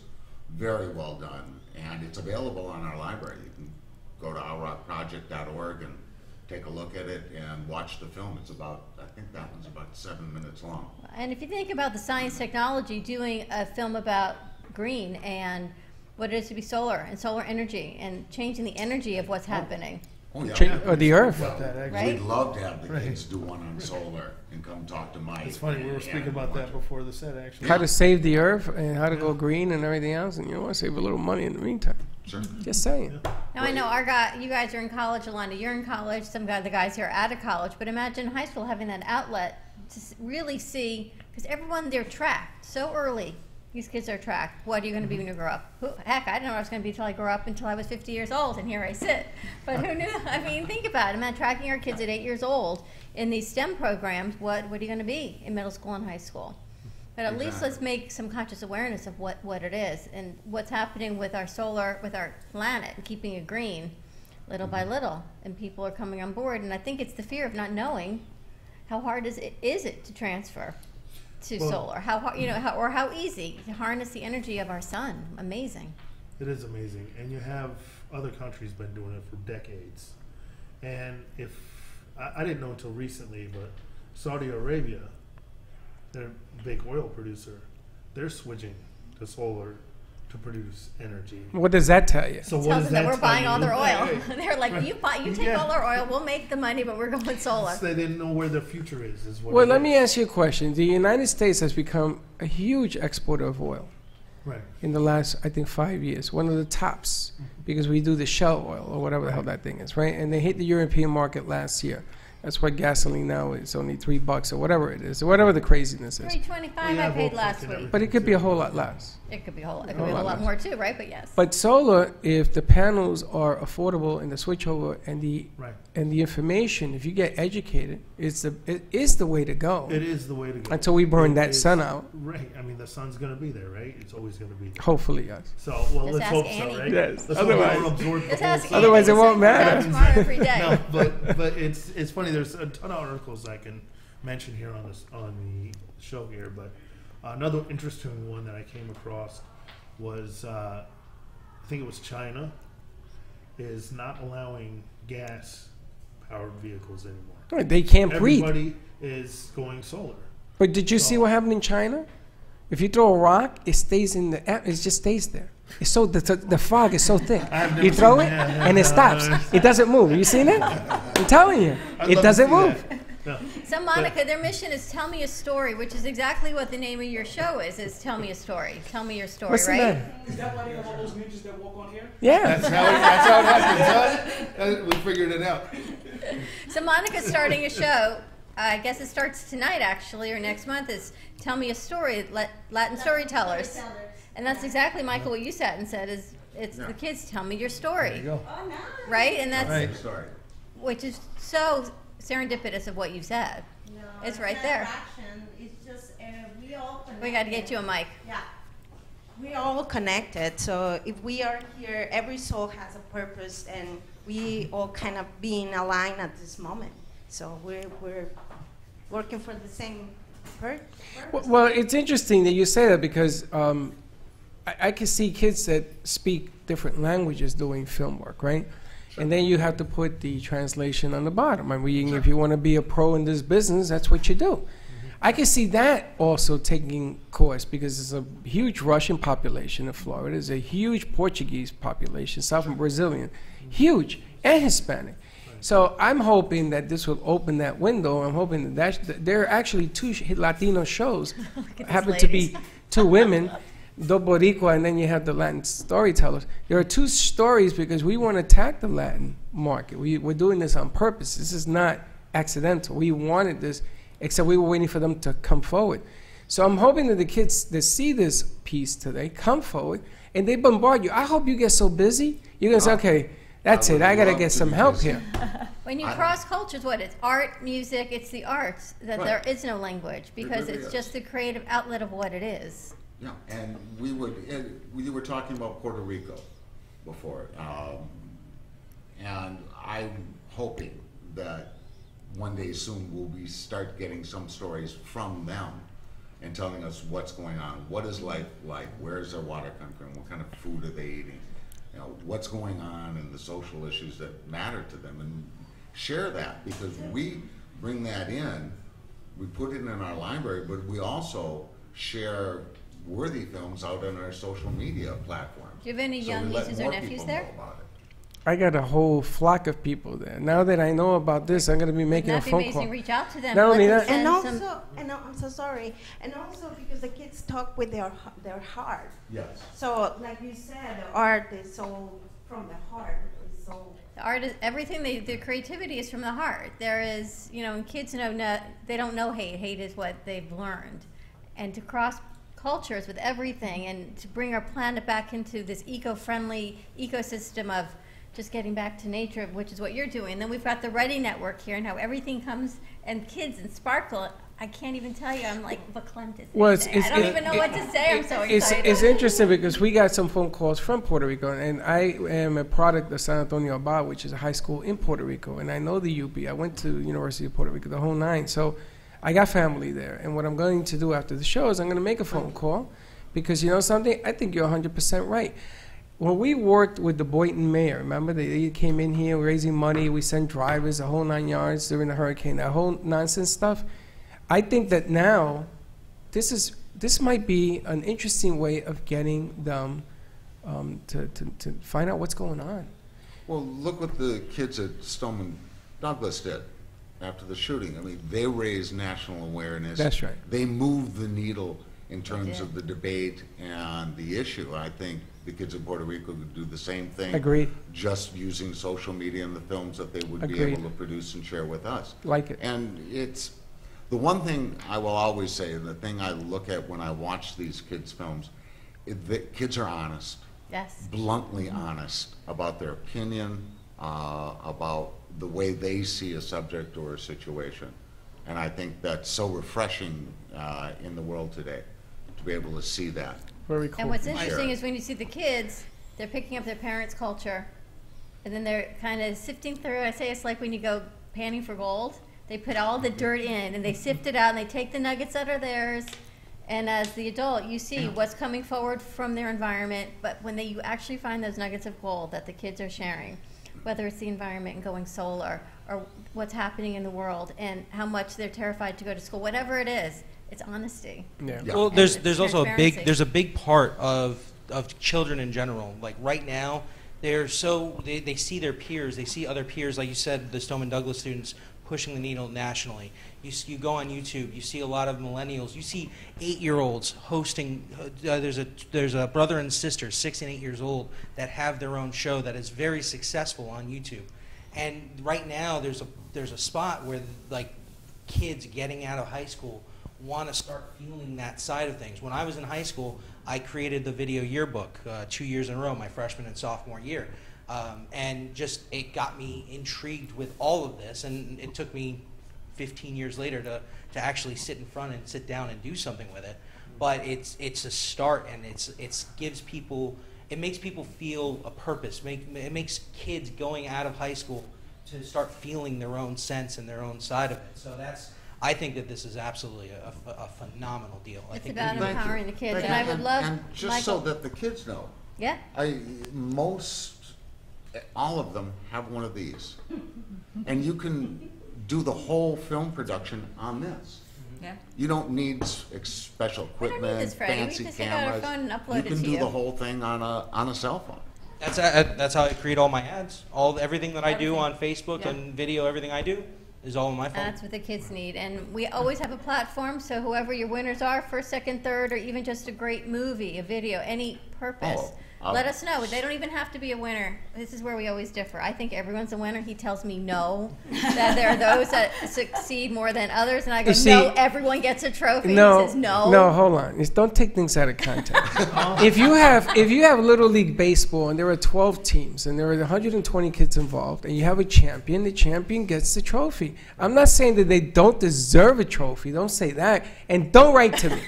very well done. And it's available on our library. You can go to ourrockproject.org and take a look at it and watch the film. It's about, I think that one's about 7 minutes long. And if you think about the science technology, doing a film about green and what it is to be solar and solar energy and changing the energy of what's happening. Oh, yeah. Or the Earth. About that, actually. Right? We'd love to have the Right. kids do one on solar and come talk to Mike. It's funny, we were and- speaking and about watch that it. before the set, actually. How to save the Earth and how to go green and everything else, and you want to save a little money in the meantime. Sure. Just saying. Now I know you guys are in college, Alana, you're in college, some of the guys here are out of college, but imagine high school having that outlet to really see, because everyone, they're tracked so early. These kids are tracked. What are you going to be when you grow up? Heck, I didn't know what I was going to be until I grew up, until I was 50 years old, and here I sit. But who knew? I mean, think about it. I'm tracking our kids at 8 years old in these STEM programs. What are you going to be in middle school and high school? But at least let's make some conscious awareness of what it is and what's happening with our solar, with our planet, and keeping it green little by little. And people are coming on board. And I think it's the fear of not knowing how hard is it to transfer to solar? How hard, or how easy to harness the energy of our sun? Amazing. It is amazing, and you have other countries been doing it for decades. And if I didn't know until recently, but Saudi Arabia, they're a big oil producer, they're switching to solar to produce energy. What does that tell you? So what Tells does them that that we're tell buying you? all their oil. Right. They're like, you take Yeah. all our oil, we'll make the money, but we're going solar. So they didn't know where their future is what Well, it let me is. ask you a question. The United States has become a huge exporter of oil Right. in the last, I think, 5 years. One of the tops, because we do the Shell oil or whatever the hell that thing is, right? And they hit the European market last year. That's why gasoline now is only $3 or whatever it is, or whatever the craziness is. $3.25 Well, yeah, I paid Volkswagen last and week. everything. But it could be a whole lot less. It could be a whole lot lot less. more too, right? But yes. But solar, if the panels are affordable and the switchover and the Right. information, if you get educated, it is the way to go. It is the way to go. Until we burn It that is- sun out. Right. I mean, the sun's going to be there, right? It's always going to be there. Hopefully, yes. So, well, Just let's ask hope Annie. so, right? Yes. Let's hope we Otherwise- don't absorb the Just whole ask sun. Andy Otherwise, the it won't same matter. thing tomorrow every day. No, but it's funny. There's a ton of articles I can mention here on the show here. But another interesting one that I came across was I think it was China is not allowing gas-powered vehicles anymore. Right, they can't breathe. Everybody is going solar. But did you see what happened in China? If you throw a rock, it stays in the it just stays there. It's so the fog is so thick. I've never You throw seen it that. and it stops. It doesn't move. You seen it? I'm telling you, I'd it love to doesn't see move. that. No. So Monica, their mission is tell me a story, which is exactly what the name of your show is tell me a story. Tell me your story, What's the right? matter? Is that why you have all those ninjas that walk on here? Yeah. That's how it happens, huh? We figured it out. So Monica's starting a show. I guess it starts tonight, actually, or next month. Is Tell Me a Story, Latin Storytellers. And that's exactly, Michael, what you sat and said is it's the kids tell me your story. There you go. Oh, nice. Right? And that's, Right. Sorry. which is so serendipitous of what you said. No, It's right not there. action. It's just we all connected. We got to get you a mic. Yeah. We all connected. So if we are here, every soul has a purpose, and we all kind of being aligned at this moment. So we're working for the same purpose. Well, it's interesting that you say that because I can see kids that speak different languages doing film work, right? And then you have to put the translation on the bottom. I mean, if you want to be a pro in this business, that's what you do. I can see that also taking course because there's a huge Russian population in Florida. There's a huge Portuguese population, Southern Brazilian, huge, and Hispanic. So I'm hoping that this will open that window. I'm hoping that there are actually two Latino shows. these Happen to be ladies. two women, Do Boricua, and then you have the Latin storytellers. There are two stories because we want to attack the Latin market. We're doing this on purpose. This is not accidental. We wanted this, except we were waiting for them to come forward. So I'm hoping that the kids that see this piece today come forward and they bombard you. I hope you get so busy, you're going to say, okay, that's I it. would I got to love get to some be help busy. here. When you I- cross cultures, what it's art, music, it's the arts, that Right. there is no language because really it's is. just the creative outlet of what it is. Yeah, and we were talking about Puerto Rico before, and I'm hoping that one day soon we'll start getting some stories from them and telling us what's going on, what is life like, where's their water coming from, what kind of food are they eating, what's going on and the social issues that matter to them, and share that, because we bring that in, we put it in our library, but we also share worthy films out on our social media platforms. Do you have any So young we let nieces or more nephews people there? know about it. I got a whole flock of people there. Now that I know about this, I'm going to be making a That'd be phone amazing. call. Reach out to them. Not let only them that- send And some- also, and I'm so sorry, and also because the kids talk with their heart. Yes. So, like you said, the art is so from the heart. It's so. the art is everything. The creativity is from the heart. There is, and kids they don't know hate. Hate is what they've learned, and to cross cultures with everything, and to bring our planet back into this eco-friendly ecosystem of just getting back to nature, which is what you're doing. And then we've got the Ready Network here, and how everything comes, and kids and sparkle. I can't even tell you. I'm like verklempt. Well, I don't even know what to say. I'm so excited. It's interesting because we got some phone calls from Puerto Rico, and I am a product of San Antonio Abad, which is a high school in Puerto Rico, and I know the UP. I went to University of Puerto Rico, the whole nine. So I got family there, and what I'm going to do after the show is I'm going to make a phone call, because you know something? I think you're 100% right. When we worked with the Boynton mayor, remember they came in here raising money, we sent drivers, the whole 9 yards during the hurricane, that whole nonsense stuff. I think that now this might be an interesting way of getting them to find out what's going on. Well, look what the kids at Stoneman Douglas did after the shooting. I mean, they raised national awareness. That's right. They moved the needle in terms did. of the debate and the issue. I think the kids in Puerto Rico could do the same thing. Agreed. Just using social media and the films that they would be Agreed. able to produce and share with us. Like it. And it's the one thing I will always say, and the thing I look at when I watch these kids' films, the kids are honest. Yes. Bluntly honest about their opinion, about the way they see a subject or a situation. And I think that's so refreshing in the world today, to be able to see that. Very cool. And what's Sure. interesting is when you see the kids, they're picking up their parents' culture, and then they're kind of sifting through. I say it's like when you go panning for gold. They put all the dirt in, and they sift it out, and they take the nuggets that are theirs. And as the adult, you see what's coming forward from their environment. But when you actually find those nuggets of gold that the kids are sharing, whether it's the environment and going solar, or what's happening in the world, and how much they're terrified to go to school, whatever it is, it's honesty. Yeah. Yeah. Well, And there's it's also transparency. there's a big part of children in general. Like right now, they see their peers, they see other peers, like you said, the Stoneman Douglas students pushing the needle nationally. You go on YouTube, you see a lot of millennials, you see 8-year-olds hosting. There's a brother and sister, 6 and 8 years old, that have their own show that is very successful on YouTube. And right now, there's a spot where like kids getting out of high school want to start feeling that side of things. When I was in high school, I created the video yearbook 2 years in a row, my freshman and sophomore year. And just it got me intrigued with all of this, and it took me 15 years later to actually sit in front and sit down and do something with it. But it's a start, and it gives people, it makes people feel a purpose. It makes kids going out of high school to start feeling their own sense and their own side of it. So I think that this is absolutely a phenomenal deal. I It's think about we need- empowering the kids, Thank and I you. would love And just Michael. so that the kids know, Yeah. all of them have one of these. And you can do the whole film production on this. Yeah. You don't need special We don't need equipment, this, Freddy. We fancy just take out our cameras. phone and upload You it can to do you. the whole thing on a cell phone. That's how I create all my ads. Everything that I do Everything. on Facebook Yeah. and video, everything I do is all on my phone. That's what the kids need. And we always have a platform, so whoever your winners are, first, second, third, or even just a great movie, a video, any purpose, let us know. They don't even have to be a winner. This is where we always differ. I think everyone's a winner. He tells me no, that there are those that succeed more than others. And I go, You see- no, everyone gets a trophy. No, He says no. no, hold on. Don't take things out of context. if you have Little League Baseball and there are 12 teams and there are 120 kids involved and you have a champion, the champion gets the trophy. I'm not saying that they don't deserve a trophy. Don't say that. And don't write to me.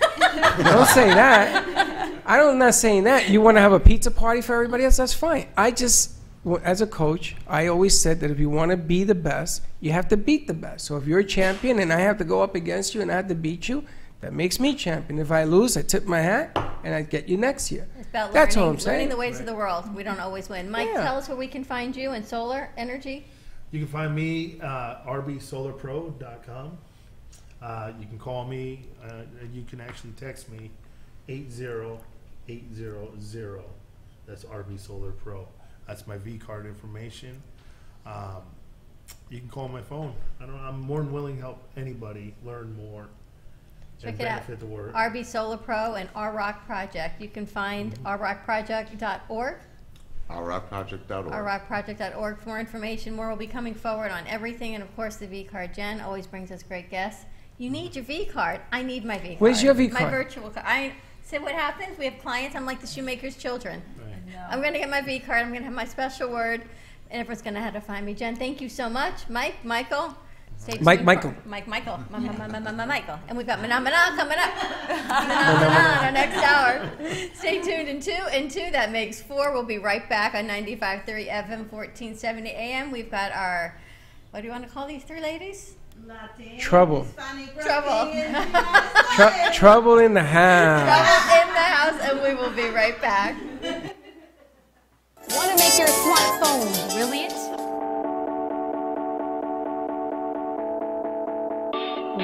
Don't say that. I'm not saying that. You want to have a pizza party for everybody else? That's fine. As a coach, I always said that if you want to be the best, you have to beat the best. So if you're a champion and I have to go up against you and I have to beat you, that makes me champion. If I lose, I tip my hat and I get you next year. It's about That's all learning, I'm saying. learning the ways of the world. We don't always win. Mike, Yeah. tell us where we can find you and solar energy. You can find me rbsolarpro.com. You can call me. You can actually text me 80800. That's RB Solar Pro. That's my V card information. You can call my phone. I'm more than willing to help anybody learn more. Check and it out. benefit the work. RB Solar Pro and Our Rock Project. You can find ourrockproject.org. Ourrockproject.org. Ourrockproject.org for more information. More will be coming forward on everything, and of course the V card. Jen always brings us great guests. You need your V card. I need my V card. Where's your V card? My virtual card. I say what happens. We have clients. I'm like the shoemaker's children. Right. I'm going to get my V card. I'm going to have my special word, and everyone's going to have to find me. Jen, thank you so much. Michael. Stay tuned Michael. Michael. Michael. And we've got Mana coming up. Mana our next hour. Stay tuned in two. That makes 4. We'll be right back on 95.3 FM, 1470 AM. We've got our, what do you want to call these 3 ladies? Latin, Trouble. Hispanic, Trouble. Trouble in the house. Trouble in the house, and we will be right back. Want to make your smartphone brilliant?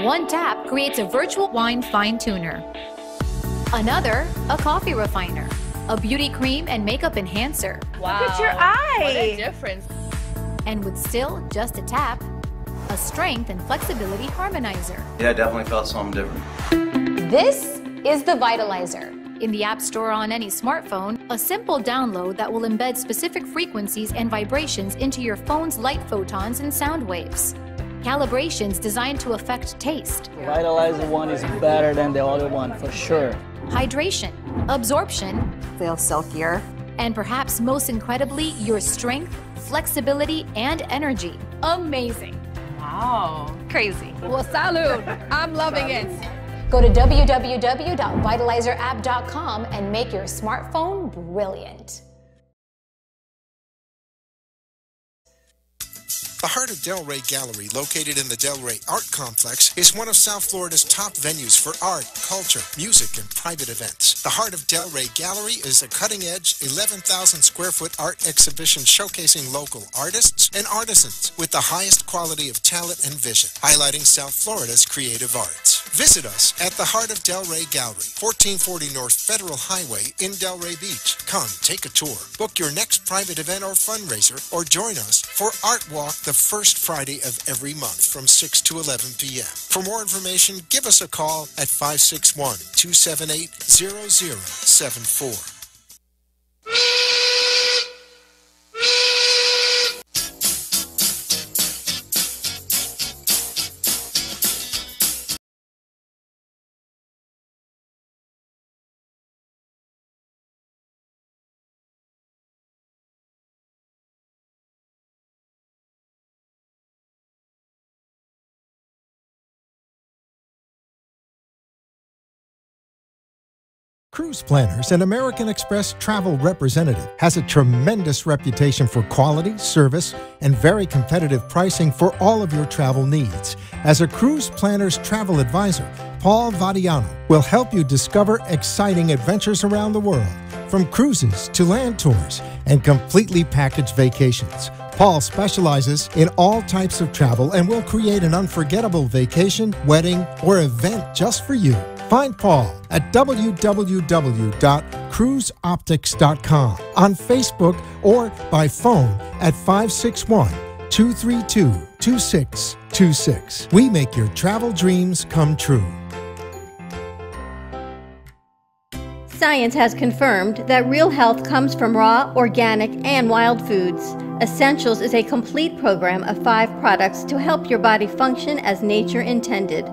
One tap creates a virtual wine fine tuner. Another, a coffee refiner. A beauty cream and makeup enhancer. Wow. Look at your eye. What a difference. And with still just a tap, a strength and flexibility harmonizer. Yeah, I definitely felt something different. This is the Vitalizer. In the App Store on any smartphone, a simple download that will embed specific frequencies and vibrations into your phone's light photons and sound waves. Calibrations designed to affect taste. Vitalizer one is better than the other one, for sure. Hydration, absorption, Feel silkier. and perhaps most incredibly, your strength, flexibility, and energy. Amazing. Wow. Crazy. Well, salud. I'm loving it. Go to www.vitalizerapp.com and make your smartphone brilliant. The Heart of Delray Gallery, located in the Delray Art Complex, is one of South Florida's top venues for art, culture, music, and private events. The Heart of Delray Gallery is a cutting-edge, 11,000-square-foot art exhibition showcasing local artists and artisans with the highest quality of talent and vision, highlighting South Florida's creative arts. Visit us at the Heart of Delray Gallery, 1440 North Federal Highway in Delray Beach. Come, take a tour, book your next private event or fundraiser, or join us for Art Walk the first Friday of every month from 6 to 11 p.m. For more information, give us a call at 561-278-0074. Cruise Planners, an American Express travel representative, has a tremendous reputation for quality, service, and very competitive pricing for all of your travel needs. As a Cruise Planners travel advisor, Paul Vadiano will help you discover exciting adventures around the world, from cruises to land tours and completely packaged vacations. Paul specializes in all types of travel and will create an unforgettable vacation, wedding, or event just for you. Find Paul at www.cruiseoptics.com, on Facebook, or by phone at 561-232-2626. We make your travel dreams come true. Science has confirmed that real health comes from raw, organic, and wild foods. Essentials is a complete program of 5 products to help your body function as nature intended.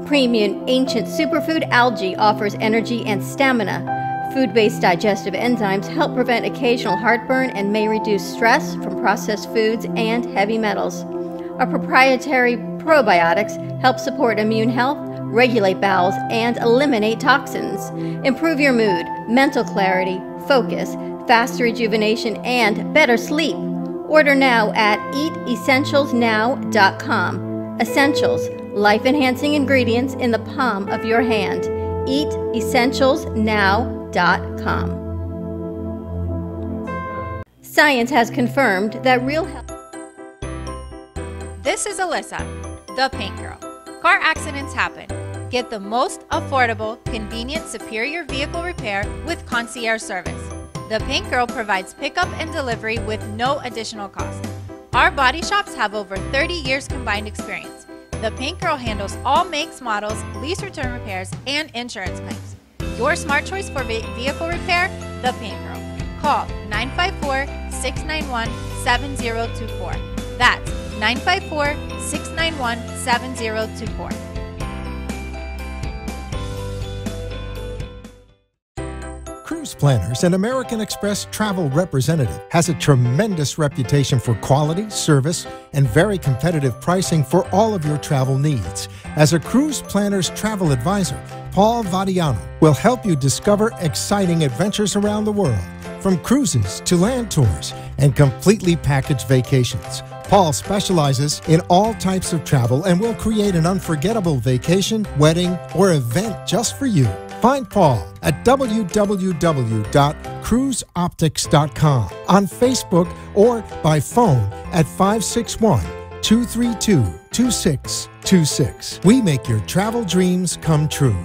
Premium ancient superfood algae offers energy and stamina. Food-based digestive enzymes help prevent occasional heartburn and may reduce stress from processed foods and heavy metals. Our proprietary probiotics help support immune health, regulate bowels, and eliminate toxins. Improve your mood, mental clarity, focus, faster rejuvenation, and better sleep. Order now at eatessentialsnow.com. Essentials, life-enhancing ingredients in the palm of your hand. Eatessentialsnow.com. Science has confirmed that real health... This is Alyssa, the paint girl. Car accidents happen. Get the most affordable, convenient, superior vehicle repair with concierge service. The Paint Girl provides pickup and delivery with no additional cost. Our body shops have over 30 years combined experience. The Paint Girl handles all makes, models, lease return repairs, and insurance claims. Your smart choice for vehicle repair? The Paint Girl. Call 954-691-7024. That's 954-691-7024. Cruise Planners, an American Express travel representative, has a tremendous reputation for quality, service, and very competitive pricing for all of your travel needs. As a Cruise Planners travel advisor, Paul Vadiano will help you discover exciting adventures around the world, from cruises to land tours and completely packaged vacations. Paul specializes in all types of travel and will create an unforgettable vacation, wedding, or event just for you. Find Paul at www.cruiseoptics.com, on Facebook, or by phone at 561-232-2626. We make your travel dreams come true.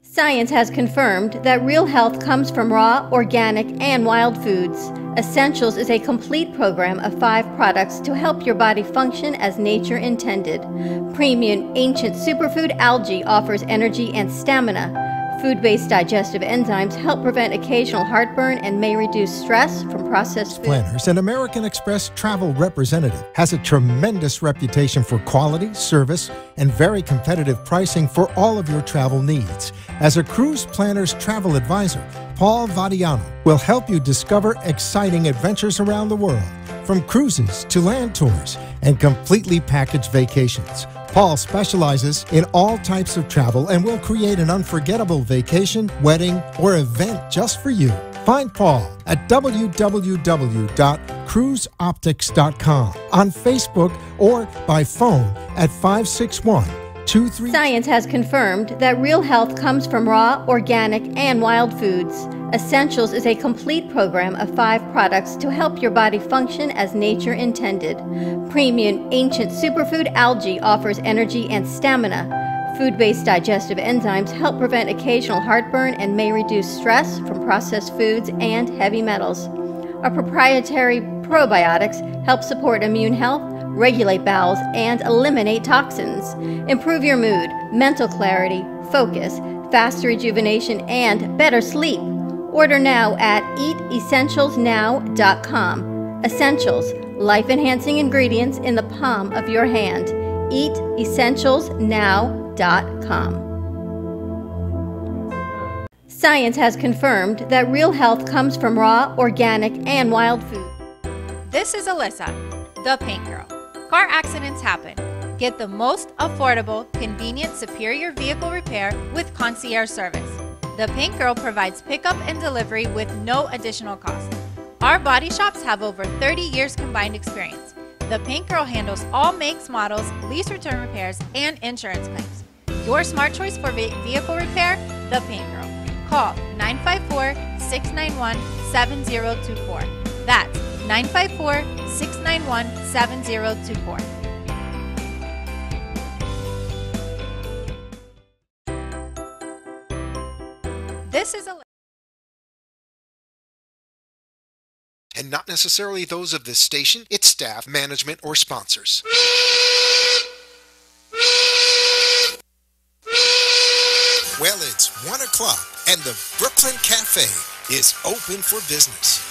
Science has confirmed that real health comes from raw, organic, and wild foods. Essentials is a complete program of 5 products to help your body function as nature intended. Premium Ancient Superfood Algae offers energy and stamina. Food-based digestive enzymes help prevent occasional heartburn and may reduce stress from processed food. Planners, an American Express travel representative, has a tremendous reputation for quality, service, and very competitive pricing for all of your travel needs. As a Cruise Planners travel advisor, Paul Vadiano will help you discover exciting adventures around the world, from cruises to land tours and completely packaged vacations. Paul specializes in all types of travel and will create an unforgettable vacation, wedding, or event just for you. Find Paul at www.cruiseoptics.com, on Facebook, or by phone at 561-23. Science has confirmed that real health comes from raw, organic, and wild foods. Essentials is a complete program of 5 products to help your body function as nature intended. Premium Ancient Superfood Algae offers energy and stamina. Food-based digestive enzymes help prevent occasional heartburn and may reduce stress from processed foods and heavy metals. Our proprietary probiotics help support immune health, regulate bowels, and eliminate toxins. Improve your mood, mental clarity, focus, faster rejuvenation, and better sleep. Order now at eatessentialsnow.com. Essentials, life-enhancing ingredients in the palm of your hand. Eatessentialsnow.com. Science has confirmed that real health comes from raw, organic, and wild food. This is Alyssa, the paint girl. Car accidents happen. Get the most affordable, convenient, superior vehicle repair with concierge service. The Paint Girl provides pickup and delivery with no additional cost. Our body shops have over 30 years combined experience. The Paint Girl handles all makes, models, lease return repairs, and insurance claims. Your smart choice for vehicle repair? The Paint Girl. Call 954-691-7024. That's 954-691-7024. This is a and not necessarily those of this station, its staff, management, or sponsors. Well, it's 1 o'clock, and the Brooklyn Cafe is open for business.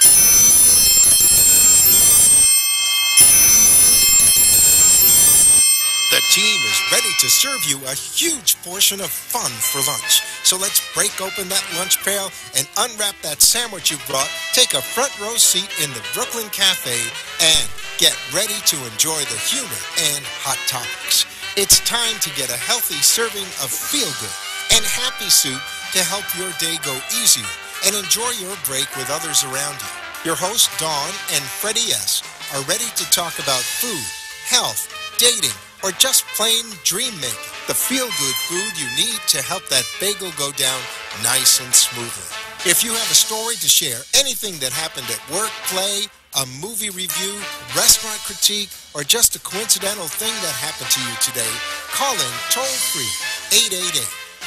The team is ready to serve you a huge portion of fun for lunch. So let's break open that lunch pail and unwrap that sandwich you brought, take a front row seat in the Brooklyn Cafe, and get ready to enjoy the humor and hot topics. It's time to get a healthy serving of feel-good and happy soup to help your day go easier and enjoy your break with others around you. Your hosts, Dawn and Freddy S., are ready to talk about food, health, dating, or just plain dream making. The feel-good food you need to help that bagel go down nice and smoothly. If you have a story to share, anything that happened at work, play, a movie review, restaurant critique, or just a coincidental thing that happened to you today, call in toll-free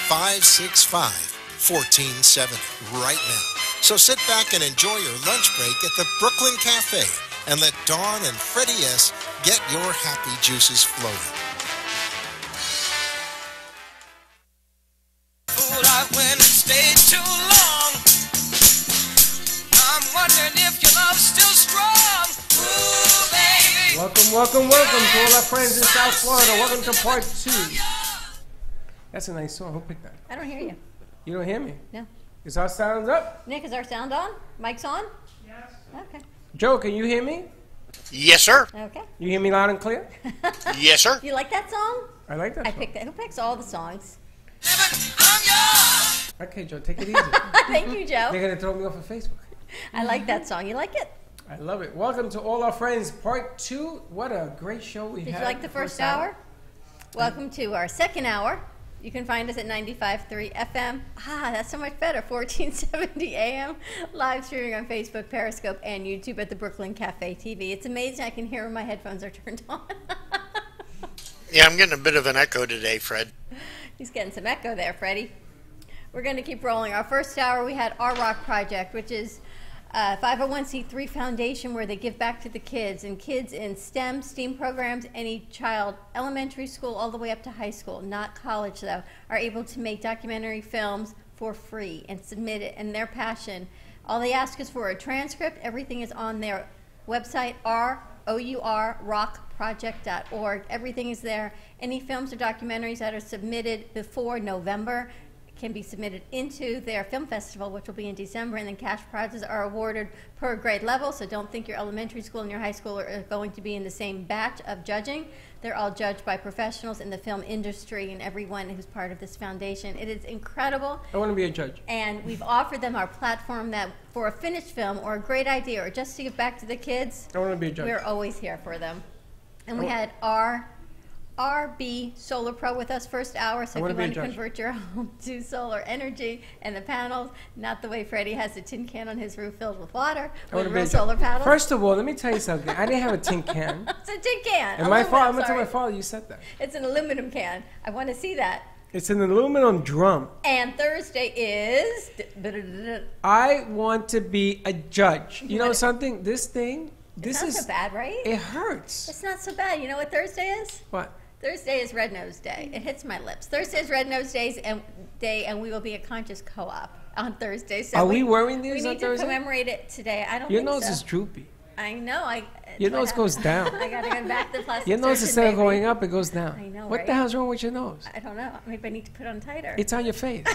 888-565-1470 right now. So sit back and enjoy your lunch break at the Brooklyn Cafe and let Dawn and Freddy S. get your happy juices flowing. When it stayed too long, I'm wondering if your love's still strong. Ooh, baby. Welcome to all our friends in South Florida. Welcome to part 2. That's a nice song. Who picked that? I don't hear you. You don't hear me? No. Is our sound up? Nick, is our sound on? Mic's on? Yes. Okay. Joe, can you hear me? Yes, sir. Okay. You hear me loud and clear? Yes, sir. Do you like that song? I like that song. I picked that. Who picks all the songs? Okay, Joe, take it easy. Thank you, Joe. They're going to throw me off of Facebook. I like that song. You like it? I love it. Welcome to all our friends, part 2. What a great show we had. Did you like the first hour? Welcome to our second hour. You can find us at 95.3 FM. That's so much better. 1470 AM. Live streaming on Facebook, Periscope, and YouTube at the Brooklyn Cafe TV. It's amazing I can hear when my headphones are turned on. Yeah, I'm getting a bit of an echo today, Fred. He's getting some echo there, Freddie. We're going to keep rolling. Our first hour, we had Our Rock Project, which is a 501c3 foundation where they give back to the kids. And kids in STEM programs, any child, elementary school all the way up to high school, not college though, are able to make documentary films for free and submit it. And their passion, all they ask is for a transcript. Everything is on their website, rockproject.org. Everything is there. Any films or documentaries that are submitted before November can be submitted into their film festival, which will be in December, and then cash prizes are awarded per grade level, so don't think your elementary school and your high school are going to be in the same batch of judging. They're all judged by professionals in the film industry and everyone who's part of this foundation. It is incredible. I want to be a judge. And we've offered them our platform that for a finished film or a great idea or just to give back to the kids, I want to be a judge. We're always here for them. And we had RB Solar Pro with us first hour, so if you want to convert your home to solar energy and the panels, not the way Freddie has a tin can on his roof filled with water, with real solar panels. First of all, let me tell you something. I didn't have a tin can. It's a tin can. And my father, I'm going to tell my father you said that. It's an aluminum can. I want to see that. It's an aluminum drum. And Thursday is... I want to be a judge. You know something? This thing... It's not so bad, right? It hurts. It's not so bad. You know what Thursday is? What? Thursday is Red Nose Day. It hits my lips. Thursday is Red Nose Day, and we will be a conscious co-op on Thursday. So are we wearing these on Thursday? We need to commemorate it today. I don't Your think nose so. is droopy. I know. Your nose goes down. I got to go back to the plastic Your nose, surgeon, instead of baby. going up, it goes down. I know, What right? the hell's wrong with your nose? I don't know. Maybe I need to put on tighter. It's on your face.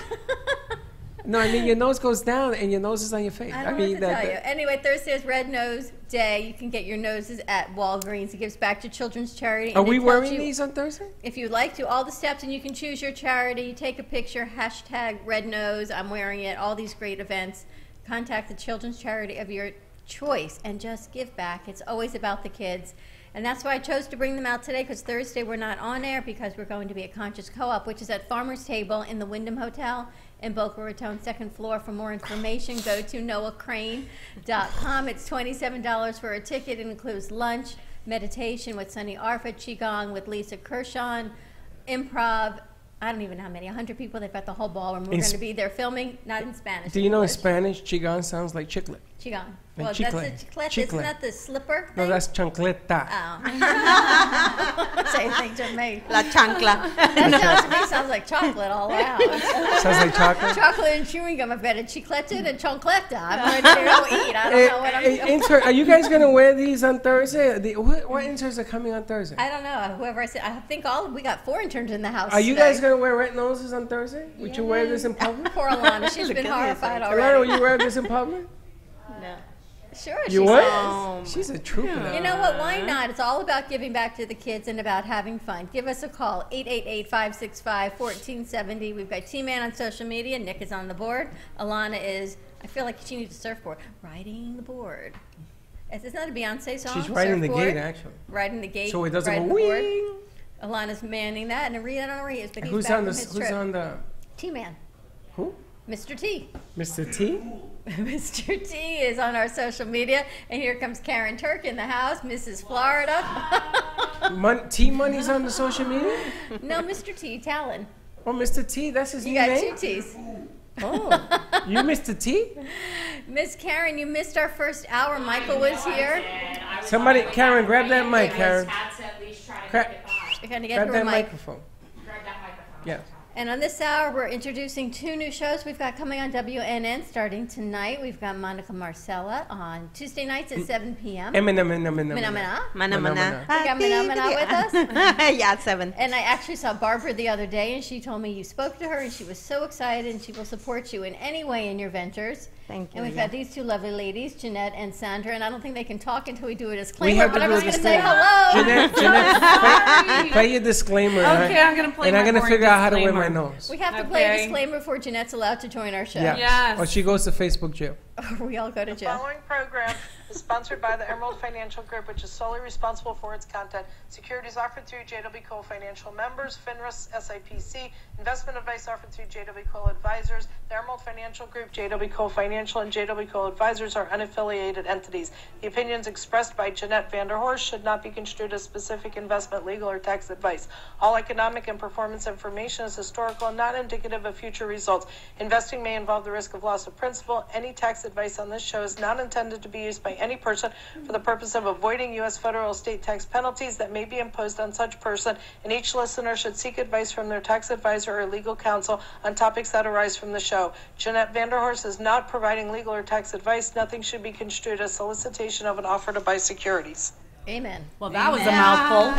No, I mean, your nose goes down and your nose is on your face. I don't know what to tell you. Anyway, Thursday is Red Nose Day. You can get your noses at Walgreens. It gives back to children's charity. Are we wearing these on Thursday? If you'd like to, all the steps, and you can choose your charity. You take a picture, hashtag Red Nose, I'm wearing it, all these great events. Contact the children's charity of your choice and just give back. It's always about the kids. And that's why I chose to bring them out today, because Thursday we're not on air because we're going to be a conscious co-op, which is at Farmer's Table in the Wyndham Hotel in Boca Raton, second floor. For more information, go to noahcrane.com. It's $27 for a ticket. It includes lunch, meditation with Sunny Arfa, Qigong with Lisa Kershaw, improv. I don't even know how many, 100 people. They've got the whole ballroom. We're going to be there filming, not in Spanish. Do you know in Spanish, Qigong sounds like chiclet? Qigong. And Well, chicle. that's the chiclette. Chicle. Isn't that the slipper thing? No, that's chancleta. Oh. Same thing to me. La chancla. That sounds to me sounds like chocolate all around. Sounds like chocolate? Chocolate and chewing gum. I've got a chicletta and chancletta. I'm going to go eat. I don't know what I'm doing. Are you guys going to wear these on Thursday? What interns are coming on Thursday? I don't know. Whoever I said, I think we got 4 interns in the house. Are you today. guys going to wear red noses on Thursday? Would you wear this in public? Poor Alana. She's been horrified already. Alana, will you wear this in public? No. Sure, You she would? says. She's a trooper. You know what? Why not? It's all about giving back to the kids and about having fun. Give us a call, 888-565-1470. We've got T-Man on social media. Nick is on the board. Alana is, I feel like she needs a surfboard. Riding the board. It's not a Beyonce song. She's riding the Surfboard. gate, actually. Riding the gate. So it doesn't riding go the board. wing. Alana's manning that, and I don't know where he is, but he's Who's back on from the? his Who's trip. on the? T-Man. Who? Mr. T. Mr. T? Mr. T is on our social media, and here comes Karen Turk in the house, Mrs. Florida. T Money's on the social media? No, Mr. T, Talon. Oh, Mr. T, that's his You new got name? 2 T's. Oh, you Mr. T? Miss Karen, you missed our first hour. Michael was here. Somebody, Karen, grab that mic, Karen. We're going to get Grab her a that mic. microphone. Yeah. And on this hour, we're introducing 2 new shows we've got coming on WNN starting tonight. We've got Monica Marcella on Tuesday nights at 7 p.m. Mana. Mana. We got Mana with us. Yeah, 7. And I actually saw Barbara the other day, and she told me you spoke to her, and she was so excited, and she will support you in any way in your ventures. Thank you. And we've got these 2 lovely ladies, Jeanette and Sandra, and I don't think they can talk until we do a We disclaimer, have to but I'm do a just going to say disclaimer. hello. Jeanette, play your disclaimer. Okay, I'm going to play and my I'm going to boring figure out how to wear disclaimer. my nose. We have to play a disclaimer before Jeanette's allowed to join our show. Yeah. Yes. Or she goes to Facebook jail. Or we all go to The jail. following program is sponsored by the Emerald Financial Group, which is solely responsible for its content. Securities offered through JW Cole Financial members, FINRA, SIPC. Investment advice offered through JW Cole Advisors. The Emerald Financial Group, JW Cole Financial, and JW Cole Advisors are unaffiliated entities. The opinions expressed by Jeanette Vanderhorst should not be construed as specific investment, legal, or tax advice. All economic and performance information is historical and not indicative of future results. Investing may involve the risk of loss of principal. Any tax advice on this show is not intended to be used by any person for the purpose of avoiding U.S. federal or state tax penalties that may be imposed on such person, and each listener should seek advice from their tax advisor or legal counsel on topics that arise from the show. Jeanette Vanderhorst is not providing legal or tax advice. Nothing should be construed as solicitation of an offer to buy securities. Amen. Well, that was a mouthful.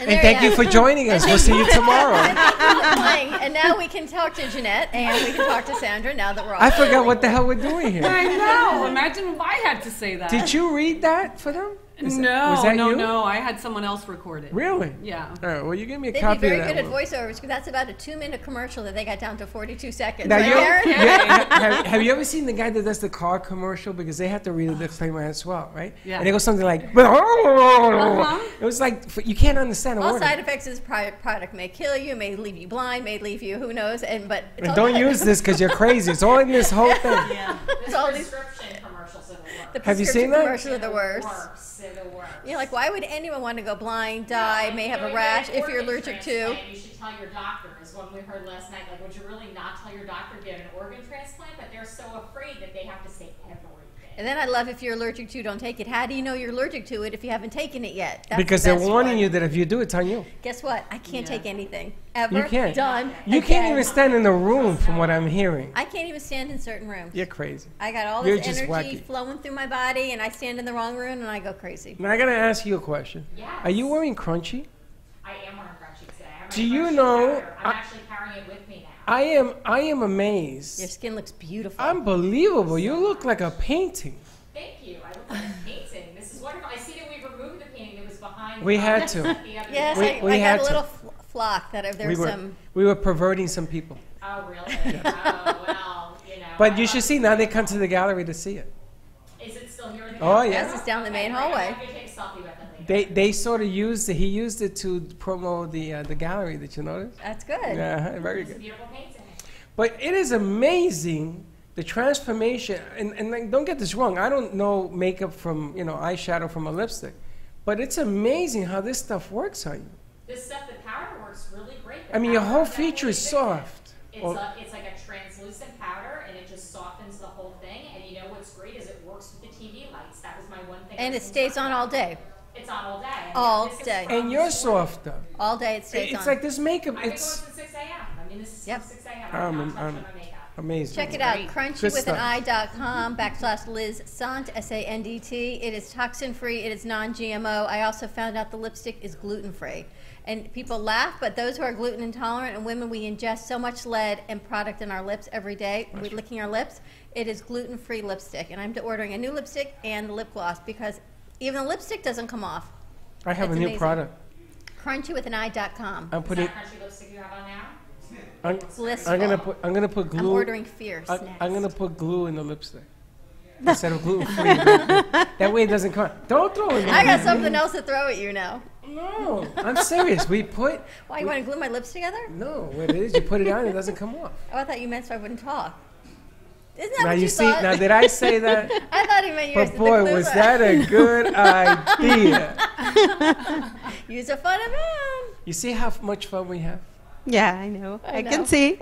And thank you for joining us. We'll see you tomorrow. And now we can talk to Jeanette, and we can talk to Sandra now that we're all I forgot what the hell we're doing here. I know. Imagine if I had to say that. Did you read that for them? No. I had someone else record it. Really? Yeah. All right, well, you give me a They'd be copy of very that good at one. voiceovers, because that's about a 2-minute commercial that they got down to 42 seconds. Now, Right, Karen? have you ever seen the guy that does the car commercial? Because they have to read the disclaimer as well, right? Yeah. And it goes something like, it was like, you can't understand a All word. side effects is product may kill you, may leave you blind, may leave you who knows, but it's And all don't good. use this because you're crazy. It's all in this whole thing. It's all these commercials are the worst. The Have you prescription seen that? commercials are the worst. They're the worst. You're like, why would anyone want to go blind, die, may have a rash if you're allergic to? You should tell your doctor, is what we heard last night. Like, would you really not tell your doctor to get an organ transplant? But they're so afraid that they have to say everything. And then I love if you're allergic to, don't take it. How do you know you're allergic to it if you haven't taken it yet? That's Because the they're best warning one. you that if you do, it's on you. Guess what? I can't take anything. Ever. You can't. Done. You again. can't even stand in the room from what I'm hearing. I can't even stand in certain rooms. You're crazy. I got all You're this just energy wacky. flowing through my body, and I stand in the wrong room, and I go crazy. Now I gotta ask you a question. Yes. Are you wearing crunchy? I am wearing crutches today. I have my Do you crutch know? carrier. I'm actually carrying it with me now. I am amazed. Your skin looks beautiful. Unbelievable. You look like a painting. Thank you. I look like a painting. This is wonderful. I see that we've removed the painting that was behind. We had to. Yes, We I had got a to. little flock that there's some. Oh, We were perverting some people. Oh, really? Oh, well, you know. But you should see now they come to the gallery to see it. Is it still here in the Oh, gallery? yeah. Yes, it's down the main Great. hallway. I'm going to take a selfie with it later. They sort of used it. He used it to promote the gallery. Did you notice? That's good. Yeah, very It's a good. beautiful painting. But it is amazing the transformation. And like, don't get this wrong. I don't know makeup from eyeshadow from a lipstick, but it's amazing how this stuff works on you. This stuff, the powder works really great. I mean, your whole feature is soft. It's like a translucent powder, and it just softens the whole thing. And you know what's great is it works with the TV lights. That was my one thing. And it stays on all day. It's on all day. All This is day. from And you're this morning. softer. All day it stays It's on. like this makeup. I've been going It's since 6 a.m. I mean, this is from 6 a.m. I'm I'm not touching my makeup. amazing. Check it out, Good crunchy.com/Liz Sant, SANDT. It is toxin-free. It is non-GMO. I also found out the lipstick is gluten-free. And people laugh, but those who are gluten intolerant and women, we ingest so much lead and product in our lips every day. We're licking our lips. It is gluten-free lipstick. And I'm ordering a new lipstick and the lip gloss because even the lipstick doesn't come off. I have It's a new amazing. product. Crunchy.com. I'm putting. Is that crunchy lipstick you have on now? I'm gonna put glue. I'm ordering fierce next. I'm gonna put glue in the lipstick instead of gluten free. That way it doesn't come. Don't throw it. I got something else to throw at you now. No, I'm serious. We put. Why, you want to glue my lips together? No, what it is, you put it on, it doesn't come off. Oh, I thought you meant so I wouldn't talk. Isn't that Now what you see. thought? Now did I say that? I thought he meant yours. But boy, was that a good idea. Use a fun man. You see how much fun we have? Yeah, I know. I know. can see.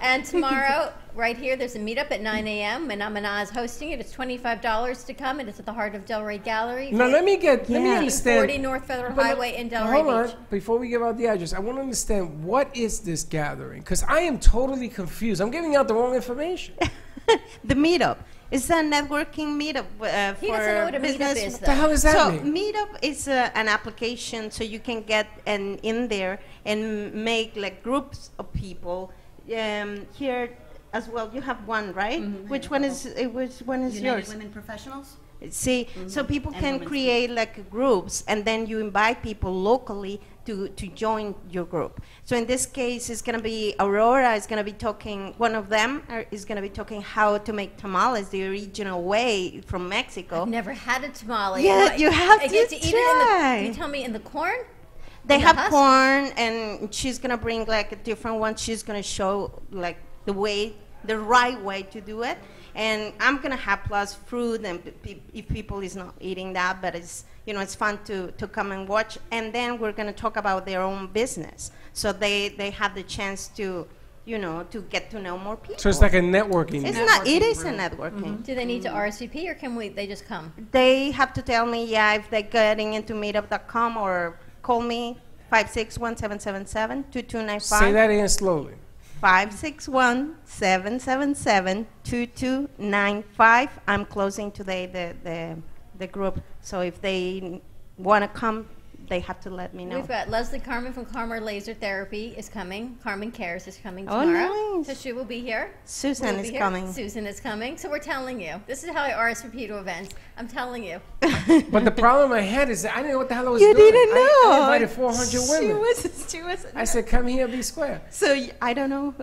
And tomorrow, right here, there's a meetup at 9 a.m. Mana is hosting it. It's $25 to come, and it's at the Heart of Delray Gallery. Now let me understand. 40 North Federal Highway in Delray Hold on, Beach. before we give out the address, I want to understand what is this gathering? Because I am totally confused. I'm giving out the wrong information. The meetup. It's a networking meetup He doesn't know for what a meetup business. is, What the hell does that So mean? meetup is an application so you can get in there and make like groups of people. Here as well, you have one, right? Which one is yours? United Women Professionals? See, so people And can women's create like groups, and then you invite people locally to join your group. So in this case, it's going to be Aurora is going to be talking, one of them is going to be talking how to make tamales the original way from Mexico. I've never had a tamale. Yeah, you have I to get to eat it in try. can you tell me in the corn? They In the have husk? corn, and she's going to bring like a different one. She's going to show like the right way to do it. And I'm gonna have plus fruit, and if people is not eating that, but it's it's fun to come and watch. And then we're gonna talk about their own business, so they have the chance to to get to know more people. So it's like a networking. It is a networking. Do they need to RSVP, or can they just come? They have to tell me if they're getting into meetup.com or call me 561-777-2295. Say that again slowly. 561-777-2295. I'm closing today the group, so if they want to come, they have to let me know. We've got Leslie Carmen from Carmer Laser Therapy is coming. Carmen Cares is coming Oh, tomorrow. nice. So she will be here. Susan We'll be is here. coming. Susan is coming. So we're telling you. This is how I RSVP to events. I'm telling you. But the problem I had is that I didn't know what the hell I was You doing. didn't know. I invited 400 women. She was. I said, come here, be square. So I don't know.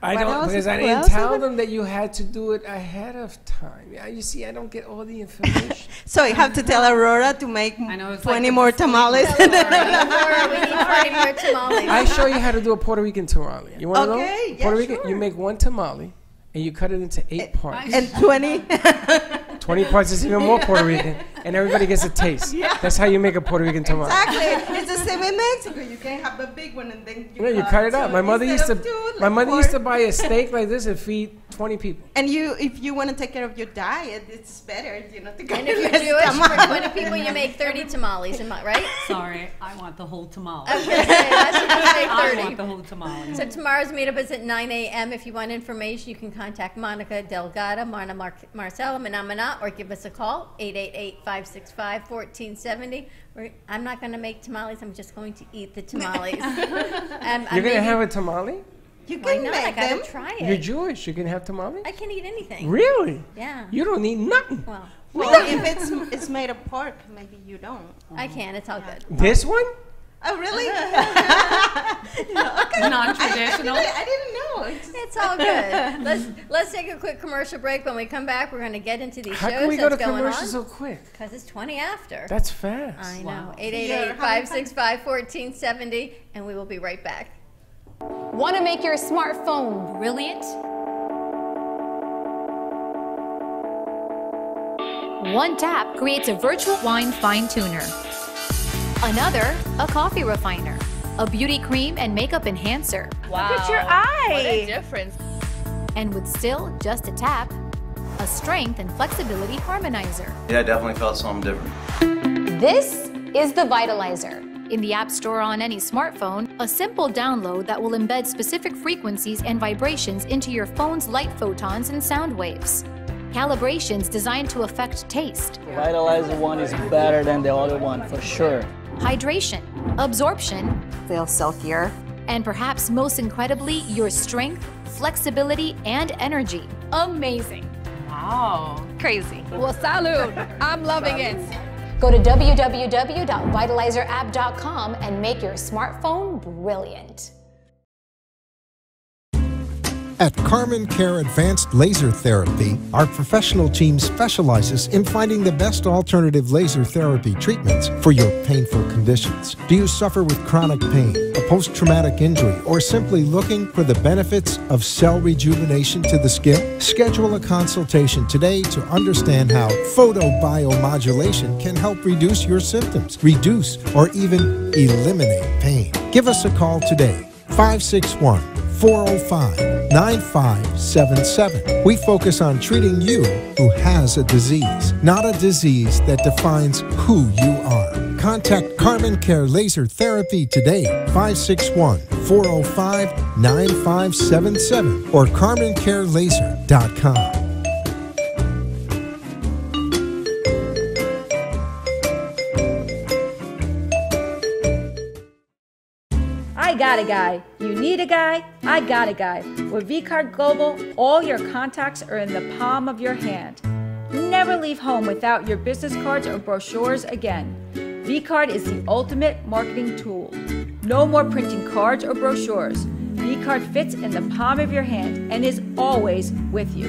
I what don't, else? because I Who didn't else tell is them that you had to do it ahead of time. Yeah, you see, I don't get all the information. So you have to tell Aurora to make 20 more tamales. Laura, we need 40 more tamales. I show you how to do a Puerto Rican tamale. You want to know? Okay, yeah, Puerto Rican, sure. you make one tamale and you cut it into 8 parts. And 20. 20 parts is even more Puerto Rican, and everybody gets a taste. Yeah. That's how you make a Puerto Rican tamale. Exactly. It's the same in Mexico. You can have a big one and then You cut it up. two My mother used to. instead of two, My like mother used to four. buy a steak like this and feed 20 people. And if you want to take care of your diet, it's better, to go And if you're less Jewish, for tamales. 20 people, you make 30 tamales, right? Sorry, I want the whole tamale. I was going to say, I should just make I 30. want the whole tamale. So tomorrow's meetup is at 9 a.m. If you want information, you can contact Monica Delgado, Marcela, Manamana, or give us a call, 888-565-1470. I'm not going to make tamales. I'm just going to eat the tamales. You're going to have a tamale? You Why can not? make I got them. to try You're it. Jewish. You can have tamale? I can eat anything. Really? Yeah. You don't need nothing. Well, if it's made of pork, maybe you don't. I can. It's all good. This one? Oh, really? Non-traditional. I didn't know. It's all good. Let's take a quick commercial break. When we come back, we're going to get into these How shows can we go to that's going commercial on. so quick? Because it's 20 after. That's fast. I know. Wow. 888-565-1470, and we will be right back. Want to make your smartphone brilliant? One tap creates a virtual wine fine tuner. Another, a coffee refiner. A beauty cream and makeup enhancer. Wow. Look at your eye. What a difference. And with still just a tap, a strength and flexibility harmonizer. Yeah, I definitely felt something different. This is the Vitalizer. In the App Store on any smartphone, a simple download that will embed specific frequencies and vibrations into your phone's light photons and sound waves. Calibrations designed to affect taste, The Vitalizer one is better than the other one, for sure. hydration, absorption, Feel silkier. and perhaps most incredibly, your strength, flexibility, and energy. Amazing. Wow. Crazy. Well, salud. I'm loving it. Go to www.vitalizerapp.com and make your smartphone brilliant. At Carmen Care Advanced Laser Therapy, our professional team specializes in finding the best alternative laser therapy treatments for your painful conditions. Do you suffer with chronic pain, a post-traumatic injury, or simply looking for the benefits of cell rejuvenation to the skin? Schedule a consultation today to understand how photobiomodulation can help reduce your symptoms, reduce or even eliminate pain. Give us a call today, 561-405-9577. We focus on treating you who has a disease, not a disease that defines who you are. Contact Carmen Care Laser Therapy today, 561-405-9577 or carmencarelaser.com. I got a guy. You need a guy? I got a guy. With VCard Global, all your contacts are in the palm of your hand. Never leave home without your business cards or brochures again. VCard is the ultimate marketing tool. No more printing cards or brochures. VCard fits in the palm of your hand and is always with you.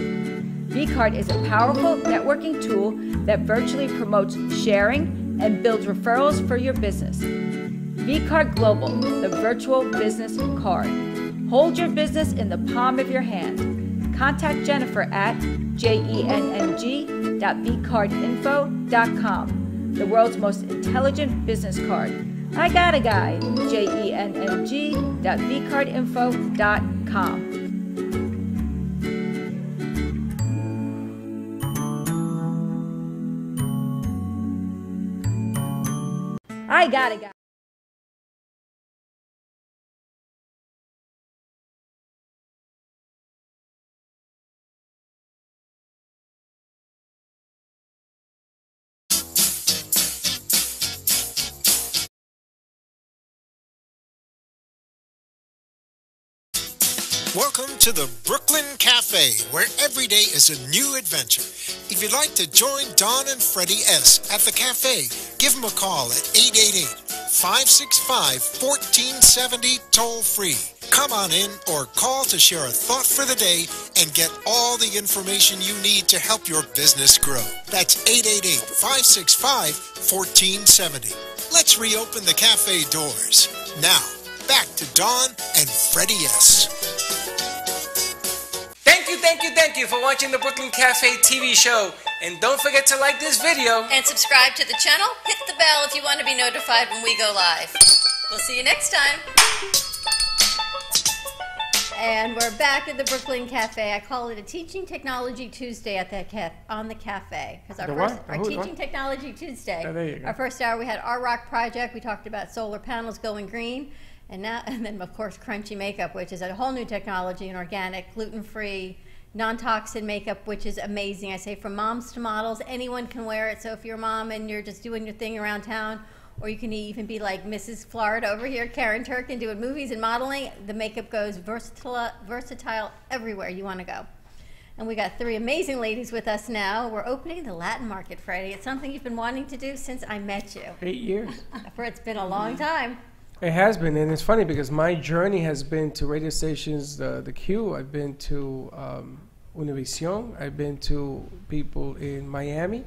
VCard is a powerful networking tool that virtually promotes sharing and builds referrals for your business. VCard Global, the virtual business card. Hold your business in the palm of your hand. Contact Jennifer at jenng.vcardinfo.com, the world's most intelligent business card. I got a guy, jenng.vcardinfo.com. I got a guy. Welcome to the Brooklyn Cafe, where every day is a new adventure. If you'd like to join Don and Freddy S. at the cafe, give them a call at 888-565-1470 toll-free. Come on in or call to share a thought for the day and get all the information you need to help your business grow. That's 888-565-1470. Let's reopen the cafe doors. Now, back to Don and Freddy S. Thank you for watching the Brooklyn Cafe TV show. And don't forget to like this video. And subscribe to the channel. Hit the bell if you want to be notified when we go live. We'll see you next time. And we're back at the Brooklyn Cafe. I call it a Teaching Technology Tuesday at the on the cafe. Because our Teaching Technology Tuesday. Oh, there you go. Our first hour we had our Rock project. We talked about solar panels going green. And then of course crunchy makeup, which is a whole new technology, and organic, gluten-free, non-toxin makeup, which is amazing. I say from moms to models, anyone can wear it. So if you're a mom and you're just doing your thing around town, or you can even be like Mrs. Florida over here, Karen Turkin, doing movies and modeling, the makeup goes versatile everywhere you want to go. And we got three amazing ladies with us now. We're opening the Latin market, Freddie. It's something you've been wanting to do since I met you. 8 years. It's been a long time. It has been, and it's funny because my journey has been to radio stations, the Q. I've been to Univision. I've been to people in Miami.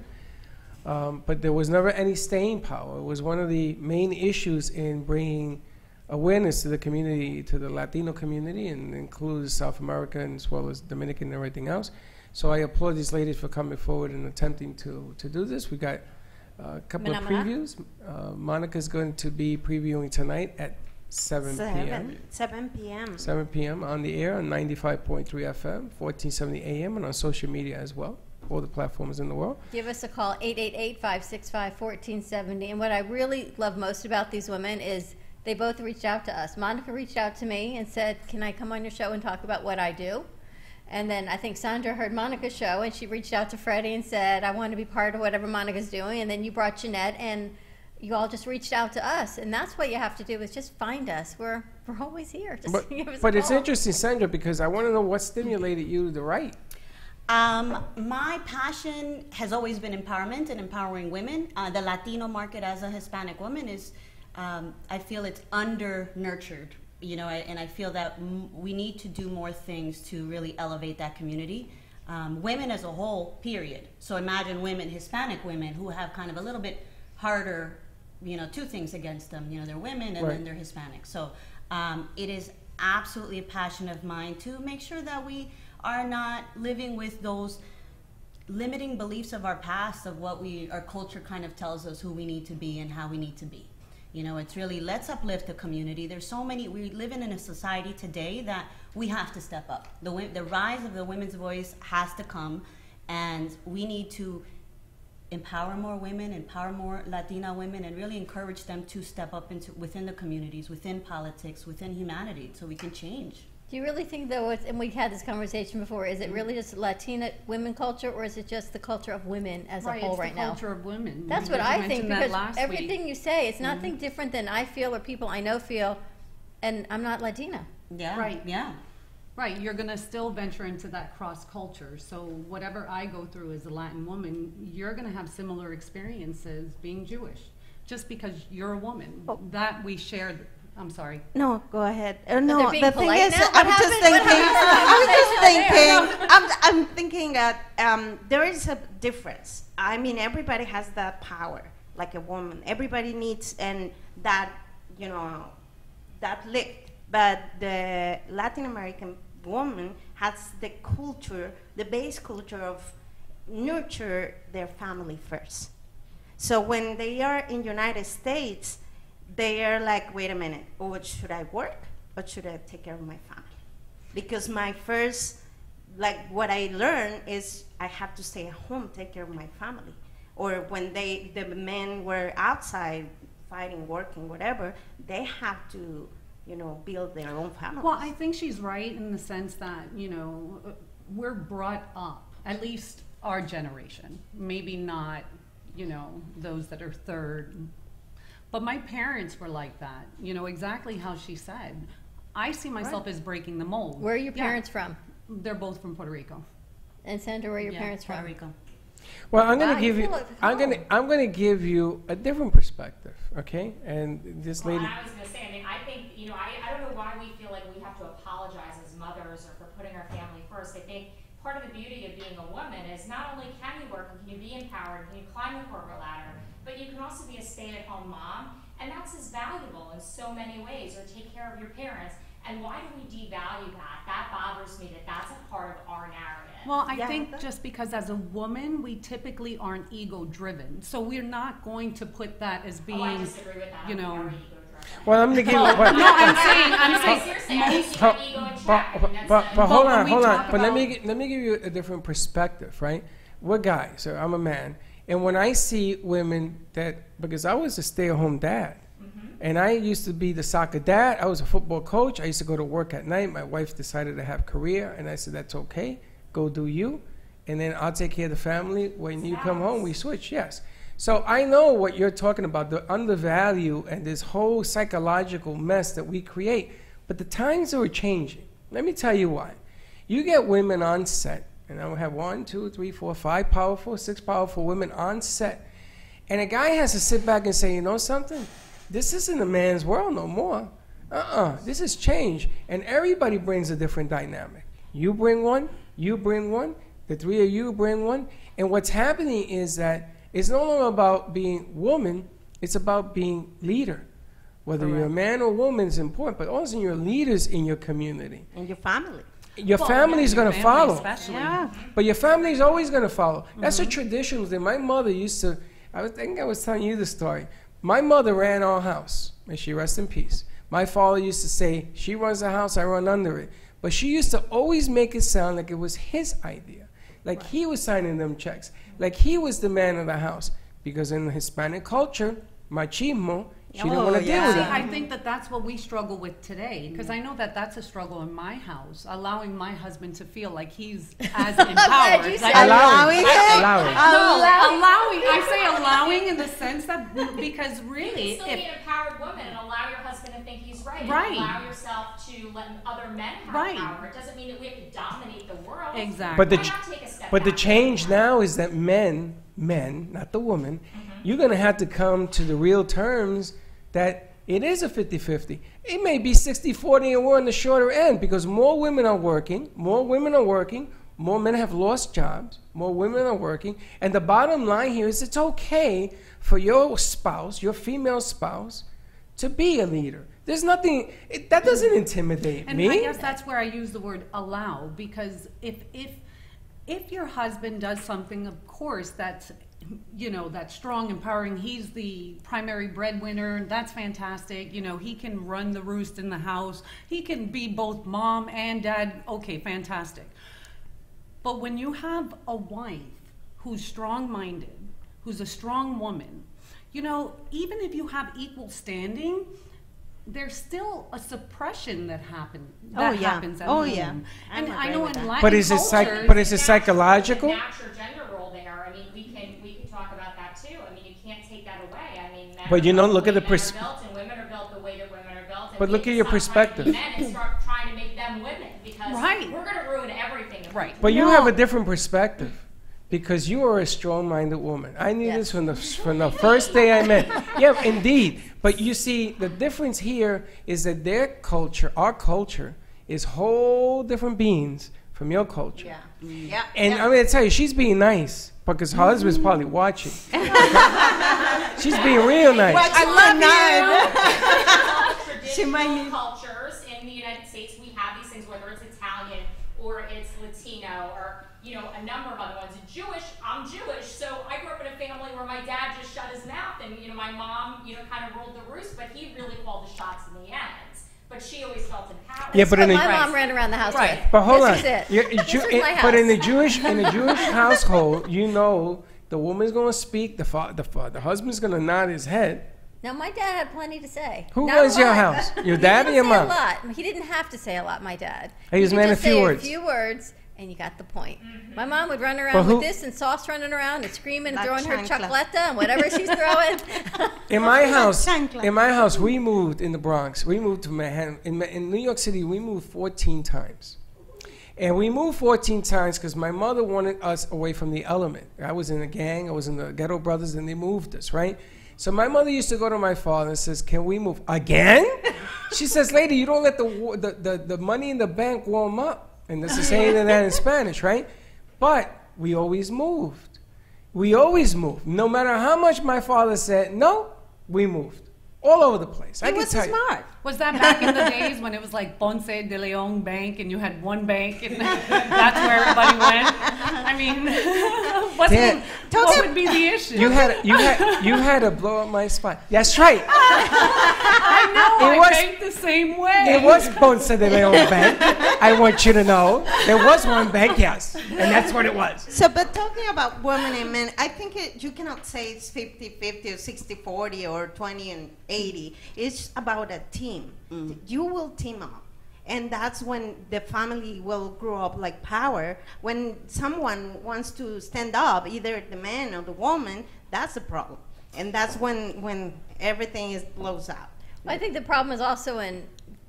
But there was never any staying power. It was one of the main issues in bringing awareness to the community, to the Latino community, and includes South America and as well as Dominican and everything else. So I applaud these ladies for coming forward and attempting to do this. We got a couple of previews. Monica's going to be previewing tonight at 7 p.m. 7 p.m. 7 p.m. on the air on 95.3 FM, 1470 AM, and on social media as well. All the platforms in the world. Give us a call, 888-565-1470. And what I really love most about these women is they both reached out to us. Monica reached out to me and said, can I come on your show and talk about what I do? And then I think Sandra heard Monica's show, and she reached out to Freddie and said, I want to be part of whatever Monica's doing. And then you brought Jeanette, and you all just reached out to us. And that's what you have to do, is just find us. We're always here. Just give us a but it's call. interesting, Sandra, because I want to know what stimulated you to write. My passion has always been empowerment and empowering women. The Latino market as a Hispanic woman is, I feel it's under-nurtured you know, and I feel that we need to do more things to really elevate that community. Women as a whole, period. So imagine women, Hispanic women, who have kind of a little bit harder, you know, two things against them. You know, they're women and then they're Hispanic. So it is absolutely a passion of mine to make sure that we are not living with those limiting beliefs of our past, of what our culture kind of tells us who we need to be and how we need to be. You know, it's really, let's uplift the community. There's so many, we live in a society today that we have to step up. The rise of the women's voice has to come, and we need to empower more women, empower more Latina women, and really encourage them to step up within the communities, within politics, within humanity, so we can change. Do you really think, though, and we had this conversation before, is it really just Latina women culture, or is it just the culture of women as a whole right now? It's the culture of women. That's what I think, because everything you say, it's nothing different than I feel or people I know feel, and I'm not Latina. Yeah. Right. Yeah. Right. You're going to still venture into that cross culture. So whatever I go through as a Latin woman, you're going to have similar experiences being Jewish, just because you're a woman. That we share. I'm sorry. No, go ahead. No, the thing polite is, now? I'm thinking that there is a difference. I mean, everybody has that power, like a woman. Everybody needs that, you know, that lift. But the Latin American woman has the culture, the base culture of nurture their family first. So when they are in United States, they are like, wait a minute, should I work or should I take care of my family? Because my first, like what I learned is I have to stay at home, take care of my family. Or when the men were outside fighting, working, whatever, they have to, you know, build their own family. Well, I think she's right in the sense that, you know, we're brought up, at least our generation, maybe not, you know, those that are third. But my parents were like that, you know, exactly how she said. I see myself as breaking the mold. Where are your parents from? They're both from Puerto Rico. And Sandra, where are your parents from? Puerto Rico. Well, I'm going to give you. I'm going to give you a different perspective, okay? And this lady. Well, and I was going to say, I mean, I think, you know, I don't know why we feel like we have to apologize as mothers or for putting our family first. I think part of the beauty of being a woman is not only can you work and can you be empowered, can you climb the corporate ladder, but you can also be a stay-at-home mom, and that's as valuable in so many ways, or take care of your parents. And why do we devalue that? That bothers me, that's a part of our narrative. Well, I think just because as a woman, we typically aren't ego-driven. So we're not going to put that as being, I disagree with that. you know. Well, I'm going to give you. No, I'm saying. But hold on. But let me give you a different perspective, right? We're guys, so I'm a man. And when I see women because I was a stay-at-home dad, and I used to be the soccer dad. I was a football coach. I used to go to work at night. My wife decided to have a career, and I said, that's okay. Go do you. And then I'll take care of the family. When you come home, we switch, yes. So I know what you're talking about, the undervalue and this whole psychological mess that we create. But the times are changing. Let me tell you why. You get women on set, and I will have 1, 2, 3, 4, 5 6 powerful women on set. And a guy has to sit back and say, you know something? This isn't a man's world no more. This has changed. And everybody brings a different dynamic. You bring one, the three of you bring one. And what's happening is that it's no longer about being woman, it's about being leader. Whether you're a man or woman is important, but also you're leaders in your community. And your family. Your family is going to follow. Yeah. But your family is always going to follow. That's a traditional thing. My mother used to, I think I was telling you the story. My mother ran our house. May she rest in peace. My father used to say, she runs the house, I run under it. But she used to always make it sound like it was his idea. Like he was signing them checks. Like he was the man of the house. Because in the Hispanic culture, machismo, she didn't want to deal with it. I think that's what we struggle with today, because I know that's a struggle in my house, allowing my husband to feel like he's as empowered. Allowing. I say allowing in the sense that, because really, you can still be an empowered woman and allow your husband to think he's right. Right. And allow yourself to let other men have power. It doesn't mean that we have to dominate the world. Exactly. But the change now is that men, not the woman, you're going to have to come to the real terms that it is a 50-50. It may be 60-40 and we're on the shorter end because more women are working, more men have lost jobs, more women are working. And the bottom line here is it's okay for your spouse, your female spouse, to be a leader. There's nothing, that doesn't intimidate me. And I guess that's where I use the word allow, because if your husband does something, of course, that's strong, empowering, he's the primary breadwinner, that's fantastic. He can run the roost in the house. He can be both mom and dad. Okay, fantastic. But when you have a wife who's strong-minded, who's a strong woman, even if you have equal standing, there's still a suppression that happens at home. Yeah. And I know in Latin But is it psychological? The natural gender role there. I mean, we can talk about that too. I mean, you can't take that away. I mean, men But look at the and women are built the way that women are built. But look at your perspective. Men and start trying to make them women because we're going to ruin everything. Right. But you have a different perspective. Because you are a strong-minded woman. I knew this from the first day I met. Yeah, indeed. But you see, the difference here is that their culture, our culture, is whole different beings from your culture. Yeah. Yeah. And I'm going to tell you, she's being nice because her husband's probably watching. She's being real nice. I love you. Traditional cultures in the United States, we have these things, whether it's Italian or it's Latino or a number of other ones. I'm Jewish, so I grew up in a family where my dad just shut his mouth and, my mom, kind of ruled the roost, but he really called the shots in the end. But she always felt empowered. Yeah, but my mom ran around the house with. But hold on. This is my house. But in the Jewish household, the woman's going to speak, the husband's going to nod his head. Now, my dad had plenty to say. Who runs your house? Your dad or your mom? He didn't say a lot. He didn't have to say a lot, my dad. He just made a few words. A few words. And you got the point. My mom would run around with this and sauce running around and screaming and throwing her chocolata and whatever she's throwing. In my house, we moved in the Bronx. We moved to Manhattan. In New York City, we moved 14 times. And we moved 14 times because my mother wanted us away from the element. I was in a gang. I was in the Ghetto Brothers, and they moved us, right? So my mother used to go to my father and says, "Can we move again?" She says, "Lady, you don't let the money in the bank warm up." And this is saying that in Spanish, right? But we always moved. No matter how much my father said no, we moved. All over the place. He was smart. Was that back in the days when it was like Ponce de Leon Bank and you had one bank and that's where everybody went? I mean, what would be the issue? You had to blow up my spot. That's right. I know. I banked the same way. It was Ponce de Leon Bank. I want you to know there was one bank, yes, and that's what it was. So, but talking about women and men, I think you cannot say it's 50-50 or 60-40 or 20 and 80. It's about a team. You will team up. And that's when the family will grow up like power. When someone wants to stand up, either the man or the woman, that's the problem. And that's when everything blows out. I think the problem is also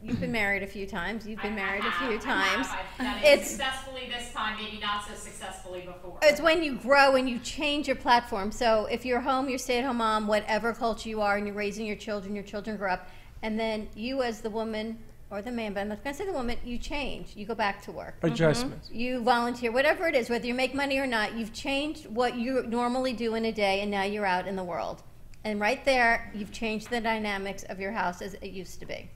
you've been married a few times. You've been married a few times. I've done it successfully this time, maybe not so successfully before. It's when you grow and you change your platform. So if you're home, you're stay-at-home mom, whatever culture you are, and you're raising your children grow up, and then you as the woman or the man, but I'm not going to say the woman, you change. You go back to work. Adjustments. You volunteer, whatever it is, whether you make money or not, you've changed what you normally do in a day, and now you're out in the world. And right there, you've changed the dynamics of your house as it used to be.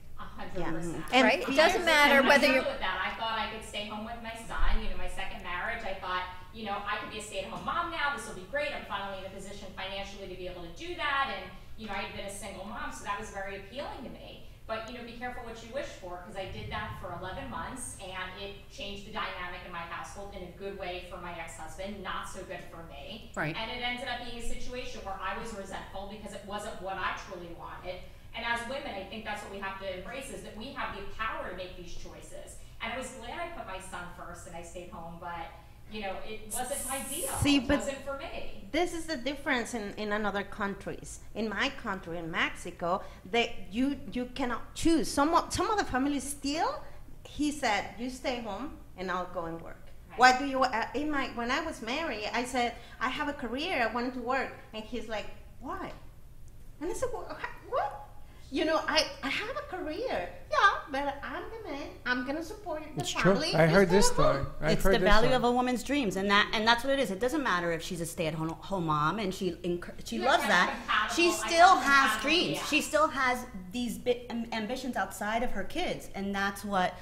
100%. Right? It doesn't matter whether you're... With that. I thought I could stay home with my son, my second marriage. I thought, I could be a stay-at-home mom now. This will be great. I'm finally in a position financially to be able to do that. And, I had been a single mom, so that was very appealing to me. But, be careful what you wish for, because I did that for 11 months, and it changed the dynamic in my household in a good way for my ex-husband, not so good for me. Right. And it ended up being a situation where I was resentful because it wasn't what I truly wanted. And as women, I think that's what we have to embrace, is that we have the power to make these choices. And I was glad I put my son first and I stayed home, but, it wasn't ideal. It wasn't for me. This is the difference in other countries. In my country, in Mexico, you cannot choose. Some of the families still, he said, you stay home and I'll go and work. Right. Why do you, when I was married, I said, I have a career, I wanted to work. And he's like, why? And I said, what? you know, I have a career. Yeah, but I'm the man. I'm gonna support the It's true. family. I heard this Stay at story. home. It's the value of a woman's dreams, and that's what it is. It doesn't matter if she's a stay-at-home mom and she loves that. She still has dreams. She still has these ambitions outside of her kids, and that's what.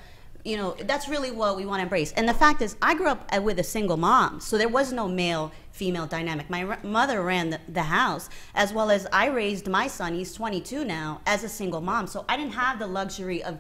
That's really what we want to embrace. And the fact is, I grew up with a single mom, so there was no male-female dynamic. My mother ran the house, as well as I raised my son, he's 22 now, as a single mom. So I didn't have the luxury of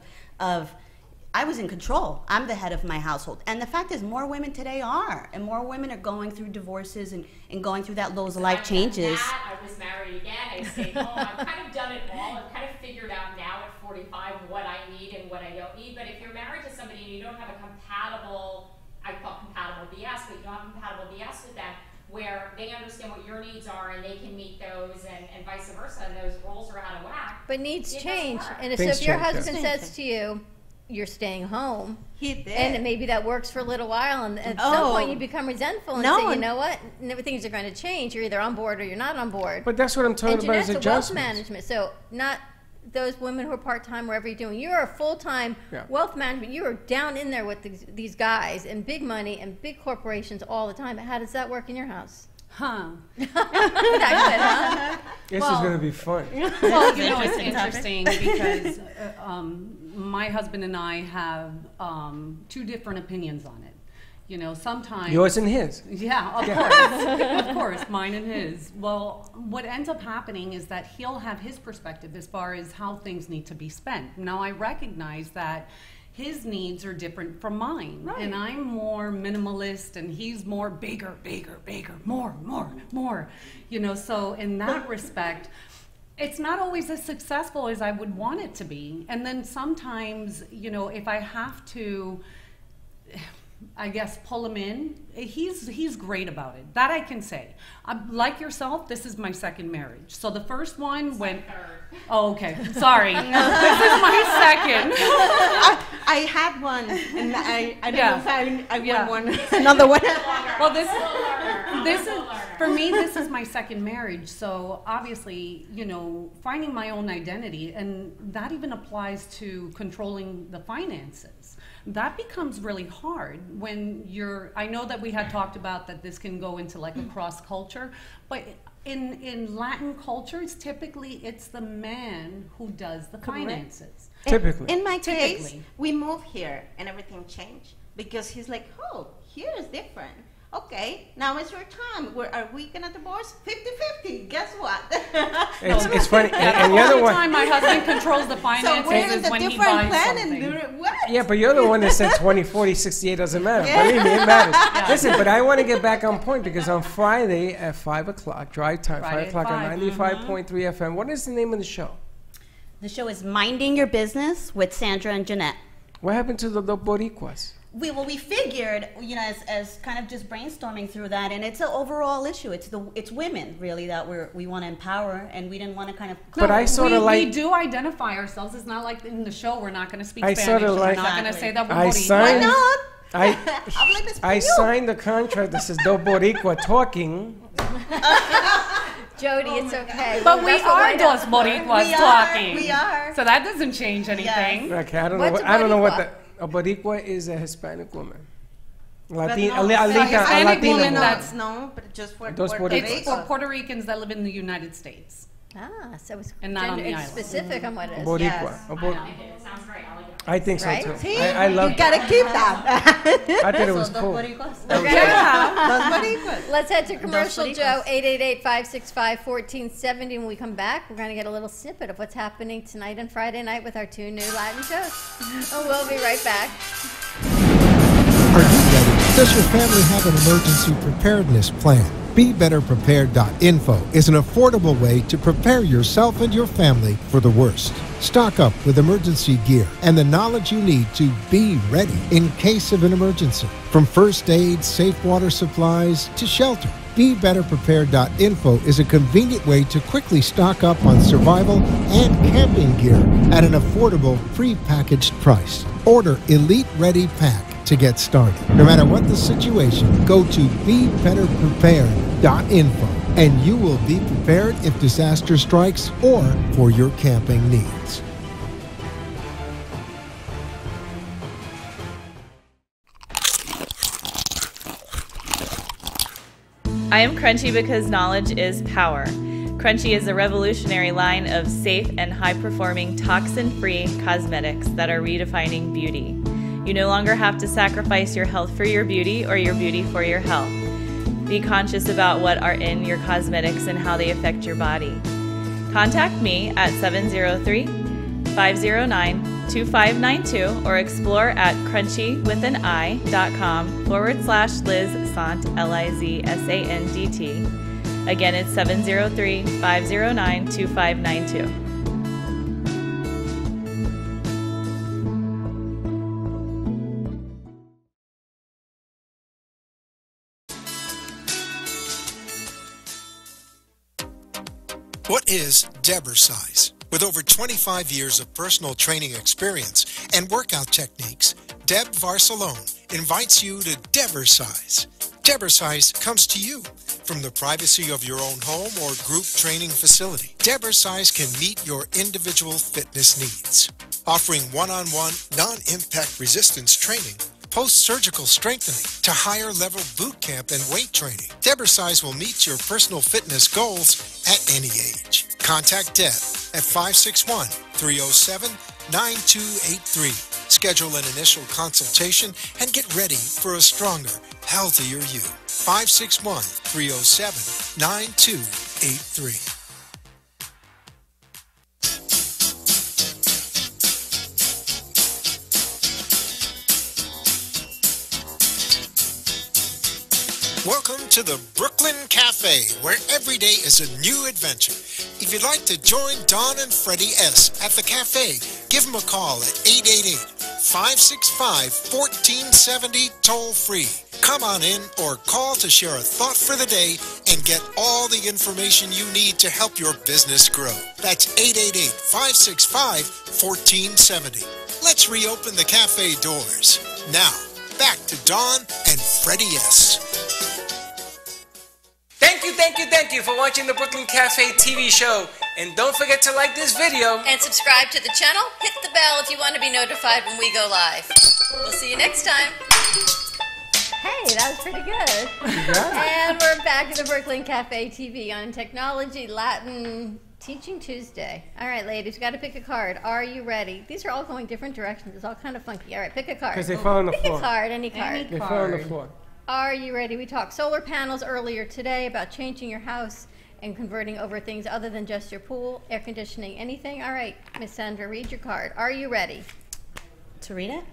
I was in control. I'm the head of my household. And the fact is, more women today are. And more women are going through divorces and going through those life changes. I was married again. I stayed home. I've kind of done it all. I've kind of figured out now at 45 what I need and what I don't need. But if you're married to somebody and you don't have a compatible, I call compatible BS, but you don't have compatible BS with them, where they understand what your needs are and they can meet those and vice versa, and those roles are out of whack. But needs change. And Things if your change, husband yeah. says to you, you're staying home. He did. And maybe that works for a little while, and at some point you become resentful and say, you know what, things are going to change. You're either on board or you're not on board. But that's what I'm talking about is wealth adjustments. management. So not those women who are part-time, wherever you're doing. You're a full-time wealth management. You are down in there with these guys and big money and big corporations all the time. How does that work in your house? Huh. That's good, huh? This is going to be fun. Well, it's interesting because my husband and I have two different opinions on it. Sometimes yours and his. Yeah, of course, of course, mine and his. Well, what ends up happening is that he'll have his perspective as far as how things need to be spent. Now, I recognize that his needs are different from mine, and I'm more minimalist, and he's more bigger, more. So in that respect, it's not always as successful as I would want it to be. And then sometimes, if I have to, I guess, pull him in, he's great about it. That I can say. Like yourself, this is my second marriage. So the first one went. Oh, okay. Sorry. This is my second. I had one, and I don't know if I want one. Another one. Well, this is for me. This is my second marriage, so obviously, finding my own identity, and that even applies to controlling the finances. That becomes really hard when you're. I know that we had talked about that this can go into like a cross culture, but in Latin cultures, typically it's the man who does the finances. Typically. In my case, we moved here and everything changed because he's like, oh, here is different. Okay, now it's your time. Are we gonna divorce? 50-50. Guess what? It's funny. And the other one. time my husband controls the finances so we're in is the when he different buys plan something. and what? Yeah, but you're the one that said 20, 40, 68 doesn't matter. Believe me, it matters. Listen, but I want to get back on point because on Friday at 5 o'clock, drive time, 5 o'clock on 95.3 FM. What is the name of the show? The show is Minding Your Business with Sandra and Jeanette. What happened to the Boricuas? We figured, as kind of just brainstorming through that, and it's an overall issue. It's women really that we want to empower, and we didn't want to kind of. But I sort of like. We do identify ourselves. It's not like in the show we're not going to speak I Spanish. We're not going to say that we're I Boricua. signed. Why not? I signed the contract that says Do Boricua talking. Jody, it's okay. But we are Dos Boricuas talking. We are. So that doesn't change anything. Yes. Okay, I don't What's know. I don't know what Boricua? a Boricua is. A Hispanic woman. Hispanic Latina woman that's known, but just for Puerto Rico. It's for Puerto Ricans that live in the United States. So it's and not on the it's island. specific on what it is. Boricua. Yes. I like it. It sounds great. I like it. I think so Right? too. See? I love You gotta keep that. I thought it was cool. Okay. Dos Boricuas. Let's head to commercial, Dos Joe. 888-565-1470. When we come back, we're going to get a little snippet of what's happening tonight and Friday night with our two new Latin shows. And we'll be right back. Are you ready? Does your family have an emergency preparedness plan? BeBetterPrepared.info is an affordable way to prepare yourself and your family for the worst. Stock up with emergency gear and the knowledge you need to be ready in case of an emergency. From first aid, safe water supplies, to shelter. BeBetterPrepared.info is a convenient way to quickly stock up on survival and camping gear at an affordable, pre-packaged price. Order Elite Ready Pack to get started. No matter what the situation, go to BeBetterPrepared.info and you will be prepared if disaster strikes or for your camping needs. I am Crunchy because knowledge is power. Crunchy is a revolutionary line of safe and high-performing toxin-free cosmetics that are redefining beauty. You no longer have to sacrifice your health for your beauty or your beauty for your health. Be conscious about what are in your cosmetics and how they affect your body. Contact me at 703-509-2592 or explore at crunchy.com/Liz Sant, LIZSANDT. Again, it's 703-509-2592. What is Debersize? With over 25 years of personal training experience and workout techniques, Deb Varsalone invites you to Debersize. Debersize comes to you from the privacy of your own home or group training facility. Debersize can meet your individual fitness needs, offering one-on-one, non-impact resistance training, post-surgical strengthening to higher level boot camp and weight training. Debersize will meet your personal fitness goals at any age. Contact Deb at 561-307-9283. Schedule an initial consultation and get ready for a stronger, healthier you. 561-307-9283. Welcome to the Brooklyn Cafe, where every day is a new adventure. If you'd like to join Don and Freddy S. at the cafe, give them a call at 888-565-1470 toll-free. Come on in or call to share a thought for the day and get all the information you need to help your business grow. That's 888-565-1470. Let's reopen the cafe doors. Now, back to Don and Freddy S. Thank you for watching the Brooklyn Cafe TV show. And don't forget to like this video. And subscribe to the channel. Hit the bell if you want to be notified when we go live. We'll see you next time. Hey, that was pretty good. Yeah. And we're back to the Brooklyn Cafe TV on Technology Latin Teaching Tuesday. All right, ladies, we got to pick a card. Are you ready? These are all going different directions. It's all kind of funky. All right, pick a card. Because they fall on the floor. Pick a card, any card. They fall on the floor. Are you ready? We talked solar panels earlier today about changing your house and converting over things other than just your pool, air conditioning, anything. All right, Miss Sandra, read your card. Are you ready? To read it?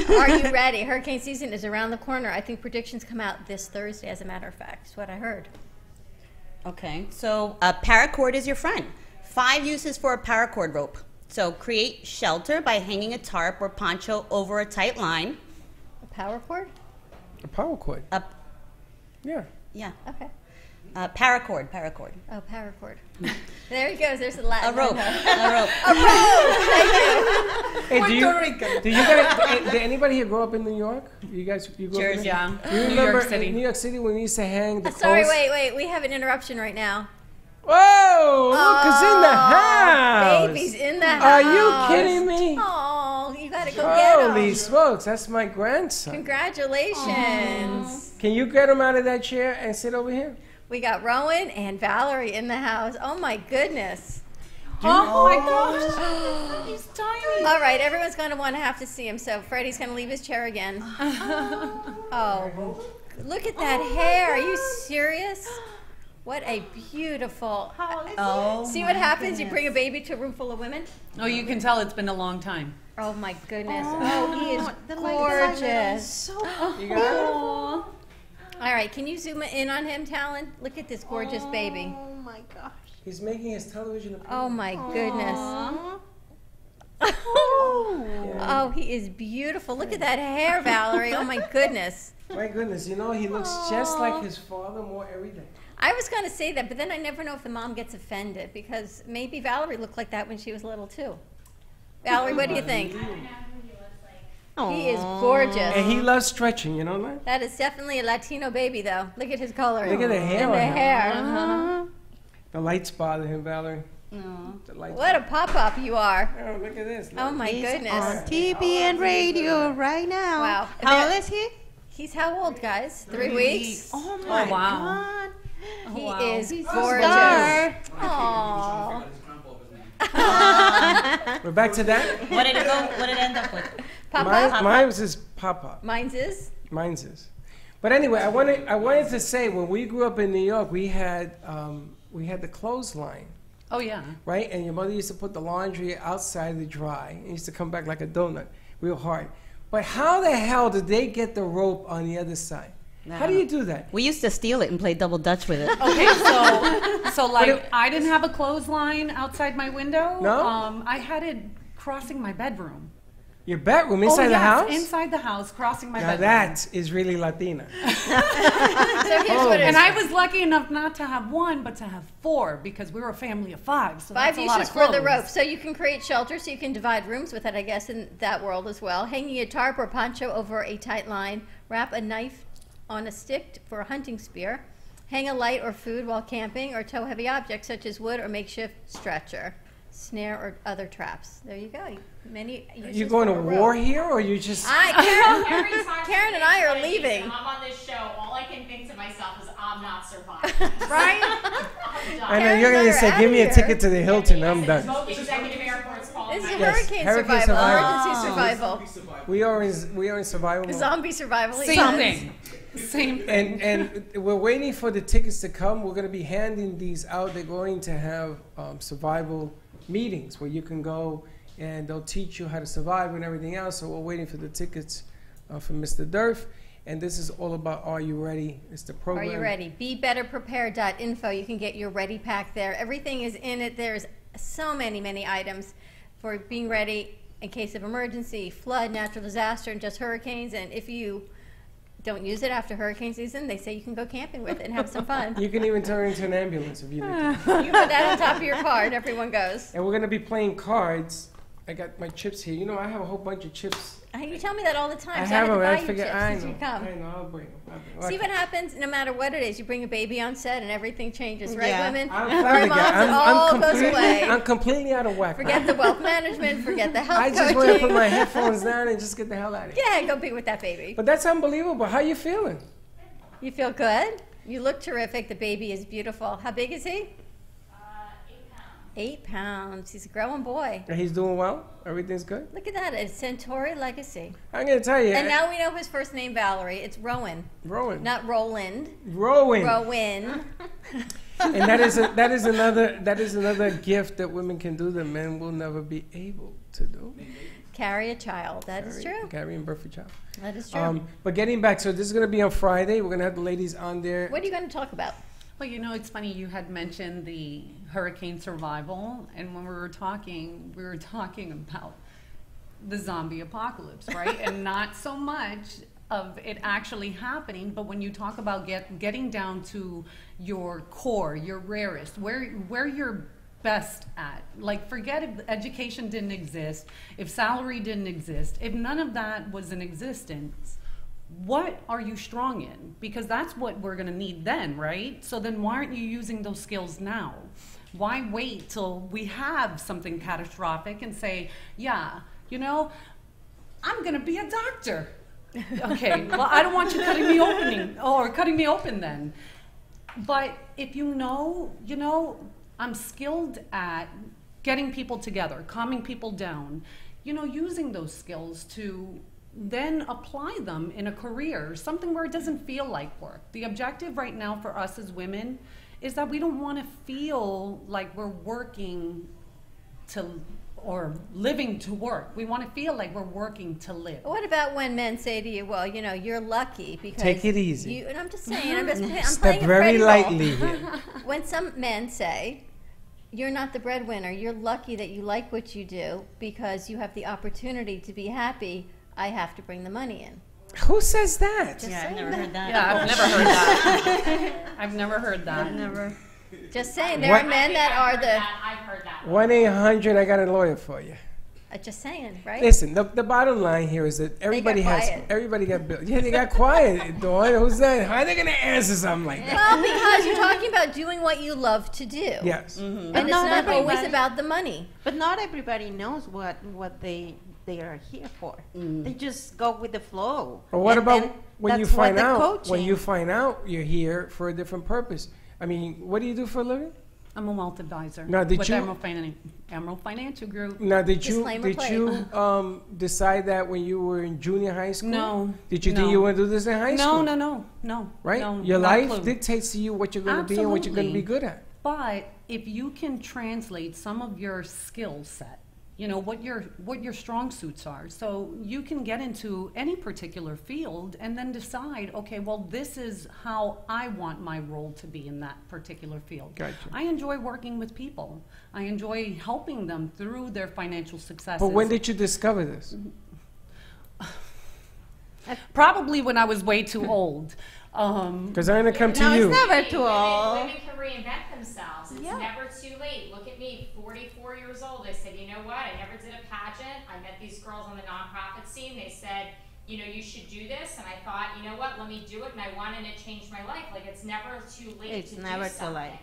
Are you ready? Hurricane season is around the corner. I think predictions come out this Thursday, as a matter of fact. That's what I heard. Okay, so a paracord is your friend. 5 uses for a paracord rope. So create shelter by hanging a tarp or poncho over a tight line. A power cord? A power cord. Yeah. Yeah. Okay. Paracord. Oh, paracord. There he goes. There's the Latin. A rope. A rope. Thank you. Hey, did anybody here grow up in New York? You guys, you grew Jersey. up in Yeah. You New remember York City. in New York City when we used to hang the Sorry, coast? wait. We have an interruption right now. Whoa! Look, it's in the house. Baby's in the house. Are you kidding me? Oh, you gotta go get him. Holy smokes, that's my grandson. Congratulations. Can you get him out of that chair and sit over here? We got Rowan and Valerie in the house. Oh my goodness. Oh my gosh. He's tiny. All right, everyone's going to want to have to see him, so Freddie's going to leave his chair again. Oh, look at that hair. Are you serious? What a beautiful. Oh. See what happens? You bring a baby to a room full of women? Oh, you can tell it's been a long time. Oh my goodness. Oh, he is gorgeous. You got it? All right, can you zoom in on him, Talon? Look at this gorgeous baby. Oh my gosh. He's making his television appearance. Oh my goodness. Oh, he is beautiful. Look at that hair, Valerie. Oh my goodness. My goodness, you know, he looks just like his father more every day. I was going to say that, but then I never know if the mom gets offended because maybe Valerie looked like that when she was little too. Valerie, what do you think? I don't know who he looks like. He is gorgeous. And he loves stretching, you know that? That is definitely a Latino baby, though. Look at his color. Look at the hair And on the him. hair. The lights bother him, Valerie. No. The lights What a pop-up you are. Oh, look at this. Oh, my He's goodness. on TV and radio right now. Wow. How old is he? He's how old, guys? 3 weeks? Oh my wow. God. He wow. is He's a gorgeous. star. Aww. We're back to that. What did it go? What did it end up with? Papa? Mine was his papa. Mine's is? Mine's is. But anyway, I wanted to say when we grew up in New York, we had the clothesline. Oh, yeah. Right? And your mother used to put the laundry outside to dry. It used to come back like a donut, real hard. But how the hell did they get the rope on the other side? How do you do that? We used to steal it and play double dutch with it. Okay, so like I didn't have a clothesline outside my window. No? I had it crossing my bedroom. Your bedroom inside the house? Inside the house, crossing my now bedroom. that is really Latina. So here's what it is. And I was lucky enough not to have one, but to have 4 because we were a family of 5. So 5 that's a lot uses of for the clothes. rope. So you can create shelter, so you can divide rooms with it, I guess, in that world as well. Hanging a tarp or poncho over a tight line. Wrap a knife on a stick for a hunting spear. Hang a light or food while camping, or tow heavy objects such as wood or makeshift stretcher, snare, or other traps. There you go. Many uses You going to for a war rope. here, or you just... Every time Karen and I are leaving. I'm on this show, all I can think to myself is, I'm not surviving. Right? I'm done. I know, you're going to say, give me a ticket to the Hilton, I'm done. Smoke executive airports calling This is my Yes, hurricane hurricane survival, survival. emergency survival. We are in survival mode. Zombie survival. Same thing. Same thing. And we're waiting for the tickets to come. We're going to be handing these out. They're going to have survival meetings where you can go and they'll teach you how to survive and everything else. So we're waiting for the tickets from Mr. Durf. And this is all about Are You Ready? It's the program. Are you ready? BeBetterPrepared.info. You can get your ready pack there. Everything is in it. There's so many items for being ready in case of emergency, flood, natural disaster, and just hurricanes. And if you don't use it after hurricane season, they say you can go camping with it and have some fun. You can even turn it into an ambulance if you need to. You put that on top of your car and everyone goes. And we're going to be playing cards. I got my chips here. You know, I have a whole bunch of chips. You tell me that all the time. I so have I had them. to I buy you figure, chips I as you know. come. I know. I'll bring them. See what happens no matter what it is. You bring a baby on set and everything changes, right, Yeah. women? I'm Or fine moms, again. it all goes away. I'm completely out of whack. Forget the wealth management, forget the health I just coaching. want to put my headphones down and just get the hell out of here. Yeah, go be with that baby. But that's unbelievable. How you feeling? You feel good? You look terrific. The baby is beautiful. How big is he? 8 pounds. He's a growing boy. He's doing well? Everything's good? Look at that. It's Centauri Legacy. I'm going to tell you. And now we know his first name, Valerie. It's Rowan. Rowan. Not Roland. Rowan. Rowan. And that is another gift that women can do that men will never be able to do. Carry a child. That is true. Carry and birth a child. That is true. But getting back, so this is going to be on Friday. We're going to have the ladies on there. What are you going to talk about? Well, you know, it's funny, you had mentioned the hurricane survival, and when we were talking about the zombie apocalypse, right? And not so much of it actually happening, but when you talk about getting down to your core, your rarest, where you're best at. Like, forget if education didn't exist, if salary didn't exist, if none of that was in existence, what are you strong in? Because that's what we're going to need then, right? So then why aren't you using those skills now? Why wait till we have something catastrophic and say, yeah, you know, I'm going to be a doctor. Okay, well, I don't want you cutting me open then. But if you know, I'm skilled at getting people together, calming people down, you know, using those skills to then apply them in a career, something where it doesn't feel like work. The objective right now for us as women is that we don't want to feel like we're working or living to work. We want to feel like we're working to live. What about when men say to you, well, you know, you're lucky because... Take it easy. And I'm just saying, I'm playing Step a very Freddy role. lightly here. When some men say, you're not the breadwinner, you're lucky that you like what you do because you have the opportunity to be happy, I have to bring the money in. Who says that? Just Yeah, I've saying never heard that. Yeah, I've never heard that. I've never heard that. Never. Just saying, there are men that are the... I've heard that. 1-800, I got a lawyer for you. Just saying, right? Listen, the bottom line here is that everybody got bills. Yeah, they got quiet. Dawn, who's that? How are they going to answer something like that? Well, because you're talking about doing what you love to do. Yes. And it's not always about the money. But not everybody knows what they are here for. They just go with the flow. But what about when you find out? Coaching. When you find out you're here for a different purpose. I mean, what do you do for a living? I'm a wealth advisor Now, did with you- Emerald Financial Group. Now, did Disclaimer you decide that when you were in junior high school? No. Did you no. think you want to do this in high school? No. Right? No, Your not a life clue. dictates to you what you're going to be and what you're going to be good at. But if you can translate some of your skill set, you know, what your strong suits are, so you can get into any particular field and then decide, okay, well, this is how I want my role to be in that particular field. Gotcha. I enjoy working with people. I enjoy helping them through their financial successes. But when did you discover this? Probably when I was way too old. Because I'm going to come to No, you. it's never too old. Women can reinvent themselves. It's never too late. Look at me, 44 years old. I said, you know what? I never did a pageant. I met these girls on the nonprofit scene. They said, you know, you should do this. And I thought, you know what? Let me do it. And I wanted it to change my life. Like, it's never too late It's to never do too something. late.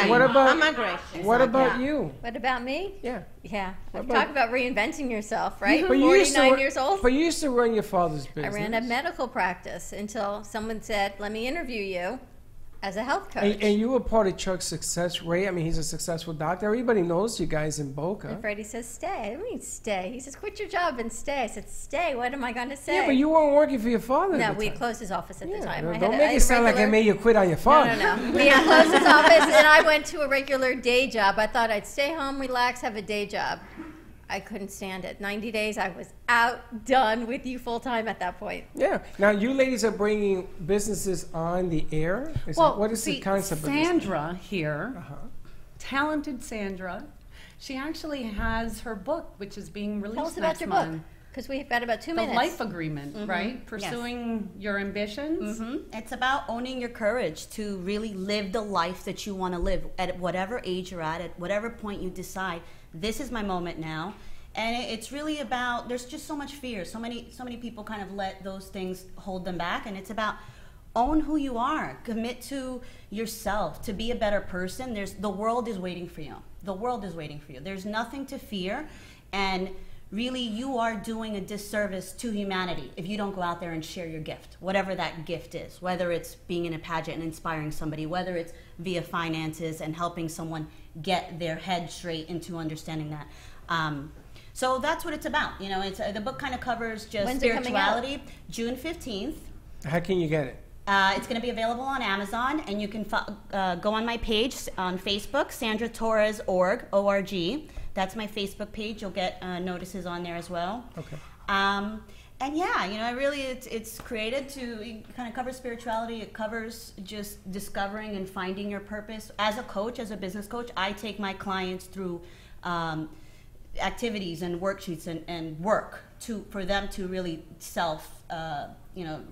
What about What what about you? What about me? Yeah. Yeah. What Talk about reinventing yourself, right? But you used to 49 ru- years old. But you used to run your father's I business. ran a medical practice until someone said, let me interview you as a health coach. And you were part of Chuck's success rate. I mean, he's a successful doctor. Everybody knows you guys in Boca. And Freddie says, stay. What do you mean stay? He says, quit your job and stay. I said, stay. What am I going to say? Yeah, but you weren't working for your father. No, at the we time. closed his office at the time. Don't I make had it sound like I regular- made you quit on your father. No. We had closed his office, and I went to a regular day job. I thought I'd stay home, relax, have a day job. I couldn't stand it. 90 days, I was out, done with you full time at that point. Yeah. Now, you ladies are bringing businesses on the air? What is the concept of this? Sandra here, talented Sandra, she actually has her book, which is being released Tell us about next your month. book, because we've got about 2 The minutes. life agreement, right? Yes. Pursuing your ambitions. It's about owning your courage to really live the life that you want to live at whatever age you're at whatever point you decide, this is my moment now. And it's really about, there's just so much fear. So many people kind of let those things hold them back. And it's about own who you are. Commit to yourself to be a better person. The world is waiting for you. The world is waiting for you. There's nothing to fear. And really, you are doing a disservice to humanity if you don't go out there and share your gift, whatever that gift is, whether it's being in a pageant and inspiring somebody, whether it's via finances and helping someone get their head straight into understanding that. So that's what it's about. You know, the book kind of covers just When's it coming out? spirituality. June 15th. How can you get it? It's going to be available on Amazon, and you can go on my page on Facebook, Sandra Torres O-R-G. That's my Facebook page. You'll get notices on there as well. Okay. And yeah, you know, it's created to kind of cover spirituality. It covers just discovering and finding your purpose. As a coach, as a business coach, I take my clients through activities and worksheets and work for them to really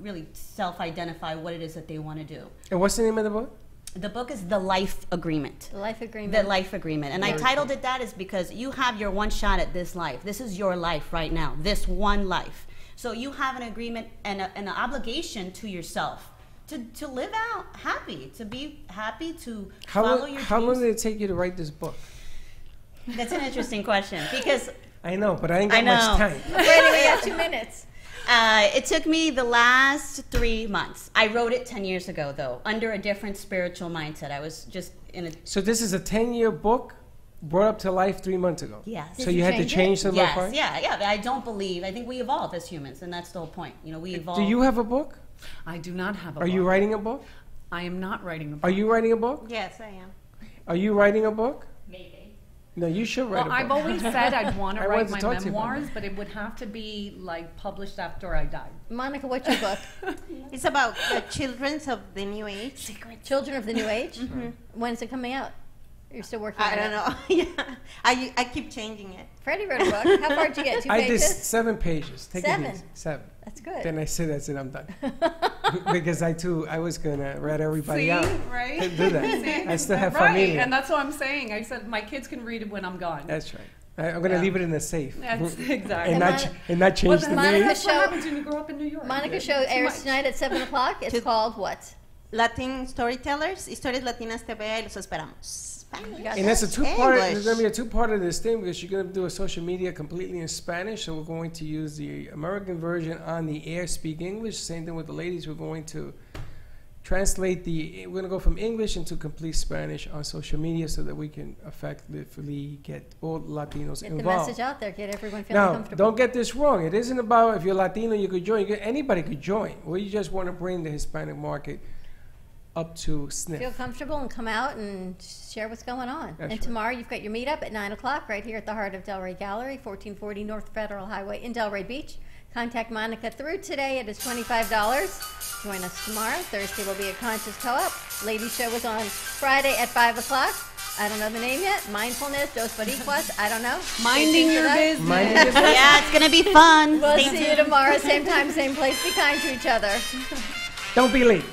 really self-identify what it is that they want to do. And what's the name of the book? The book is The Life Agreement. The Life Agreement. The Life Agreement. And I Very titled cool. it that is because you have your one shot at this life. This is your life right now, this one life. So you have an agreement and an obligation to yourself to live out happy, to be happy, to follow your dreams. How long did it take you to write this book? That's an interesting question because I know, but I ain't got much time. Freddie, we got 2 minutes. It took me the last 3 months. I wrote it 10 years ago, though, under a different spiritual mindset. I was just in a... So this is a 10-year book brought up to life 3 months ago? Yes. So you had to change some of the Yes, parts? yeah. I think we evolve as humans, and that's the whole point. You know, we evolve. Do you have a book? I do not have a Are book. you writing a book? I am not writing a book. Are you writing a book? Yes, I am. Are you writing a book? Maybe. No, you should write Well, a book. I've always said I'd want to I write wanted my to talk to you about memoirs, but it would have to be like published after I died. Monica, what's your book? It's about the children of the new age. Children of the New Age? Mhm. When's it coming out? You're still working on I it? don't know. Yeah, I keep changing it. Freddie wrote a book. How far did you get? 2 I did pages? 7 pages. Take Seven? it easy. 7. That's good. Then I said, that's it, I'm done. Because I was going to rat everybody See, out. right? Couldn't do that. See? I still have right. familia. And that's what I'm saying. I said my kids can read it when I'm gone. That's right. I'm going to leave it in the safe. That's exactly. and not change the name. That's what happens when you grow up in New York. Monica show airs tonight at 7 o'clock. It's called what? Latin Storytellers, Historias Latinas TV, los esperamos. And that's a two-part. There's going to be a two-part of this thing because you're going to do a social media completely in Spanish. So we're going to use the American version on the air, speak English. Same thing with the ladies. We're going to translate we're going to go from English into complete Spanish on social media so that we can effectively get all Latinos Get involved. the message out there. Get everyone feeling comfortable. Don't get this wrong. It isn't about if you're Latino, you could join. Anybody could join. We just want to bring the Hispanic market up to sniff. Feel comfortable and come out and share what's going on. That's and tomorrow you've got your meetup at 9 o'clock right here at the heart of Delray Gallery, 1440 North Federal Highway in Delray Beach. Contact Monica through today. It is $25. Join us tomorrow. Thursday will be a conscious co-op. Ladies show is on Friday at 5 o'clock. I don't know the name yet. Mindfulness, Dos Boricuas. I don't know. Minding your business. Yeah, it's going to be fun. We'll Stay see you tuned. tomorrow. Same time, same place. Be kind to each other. Don't be late.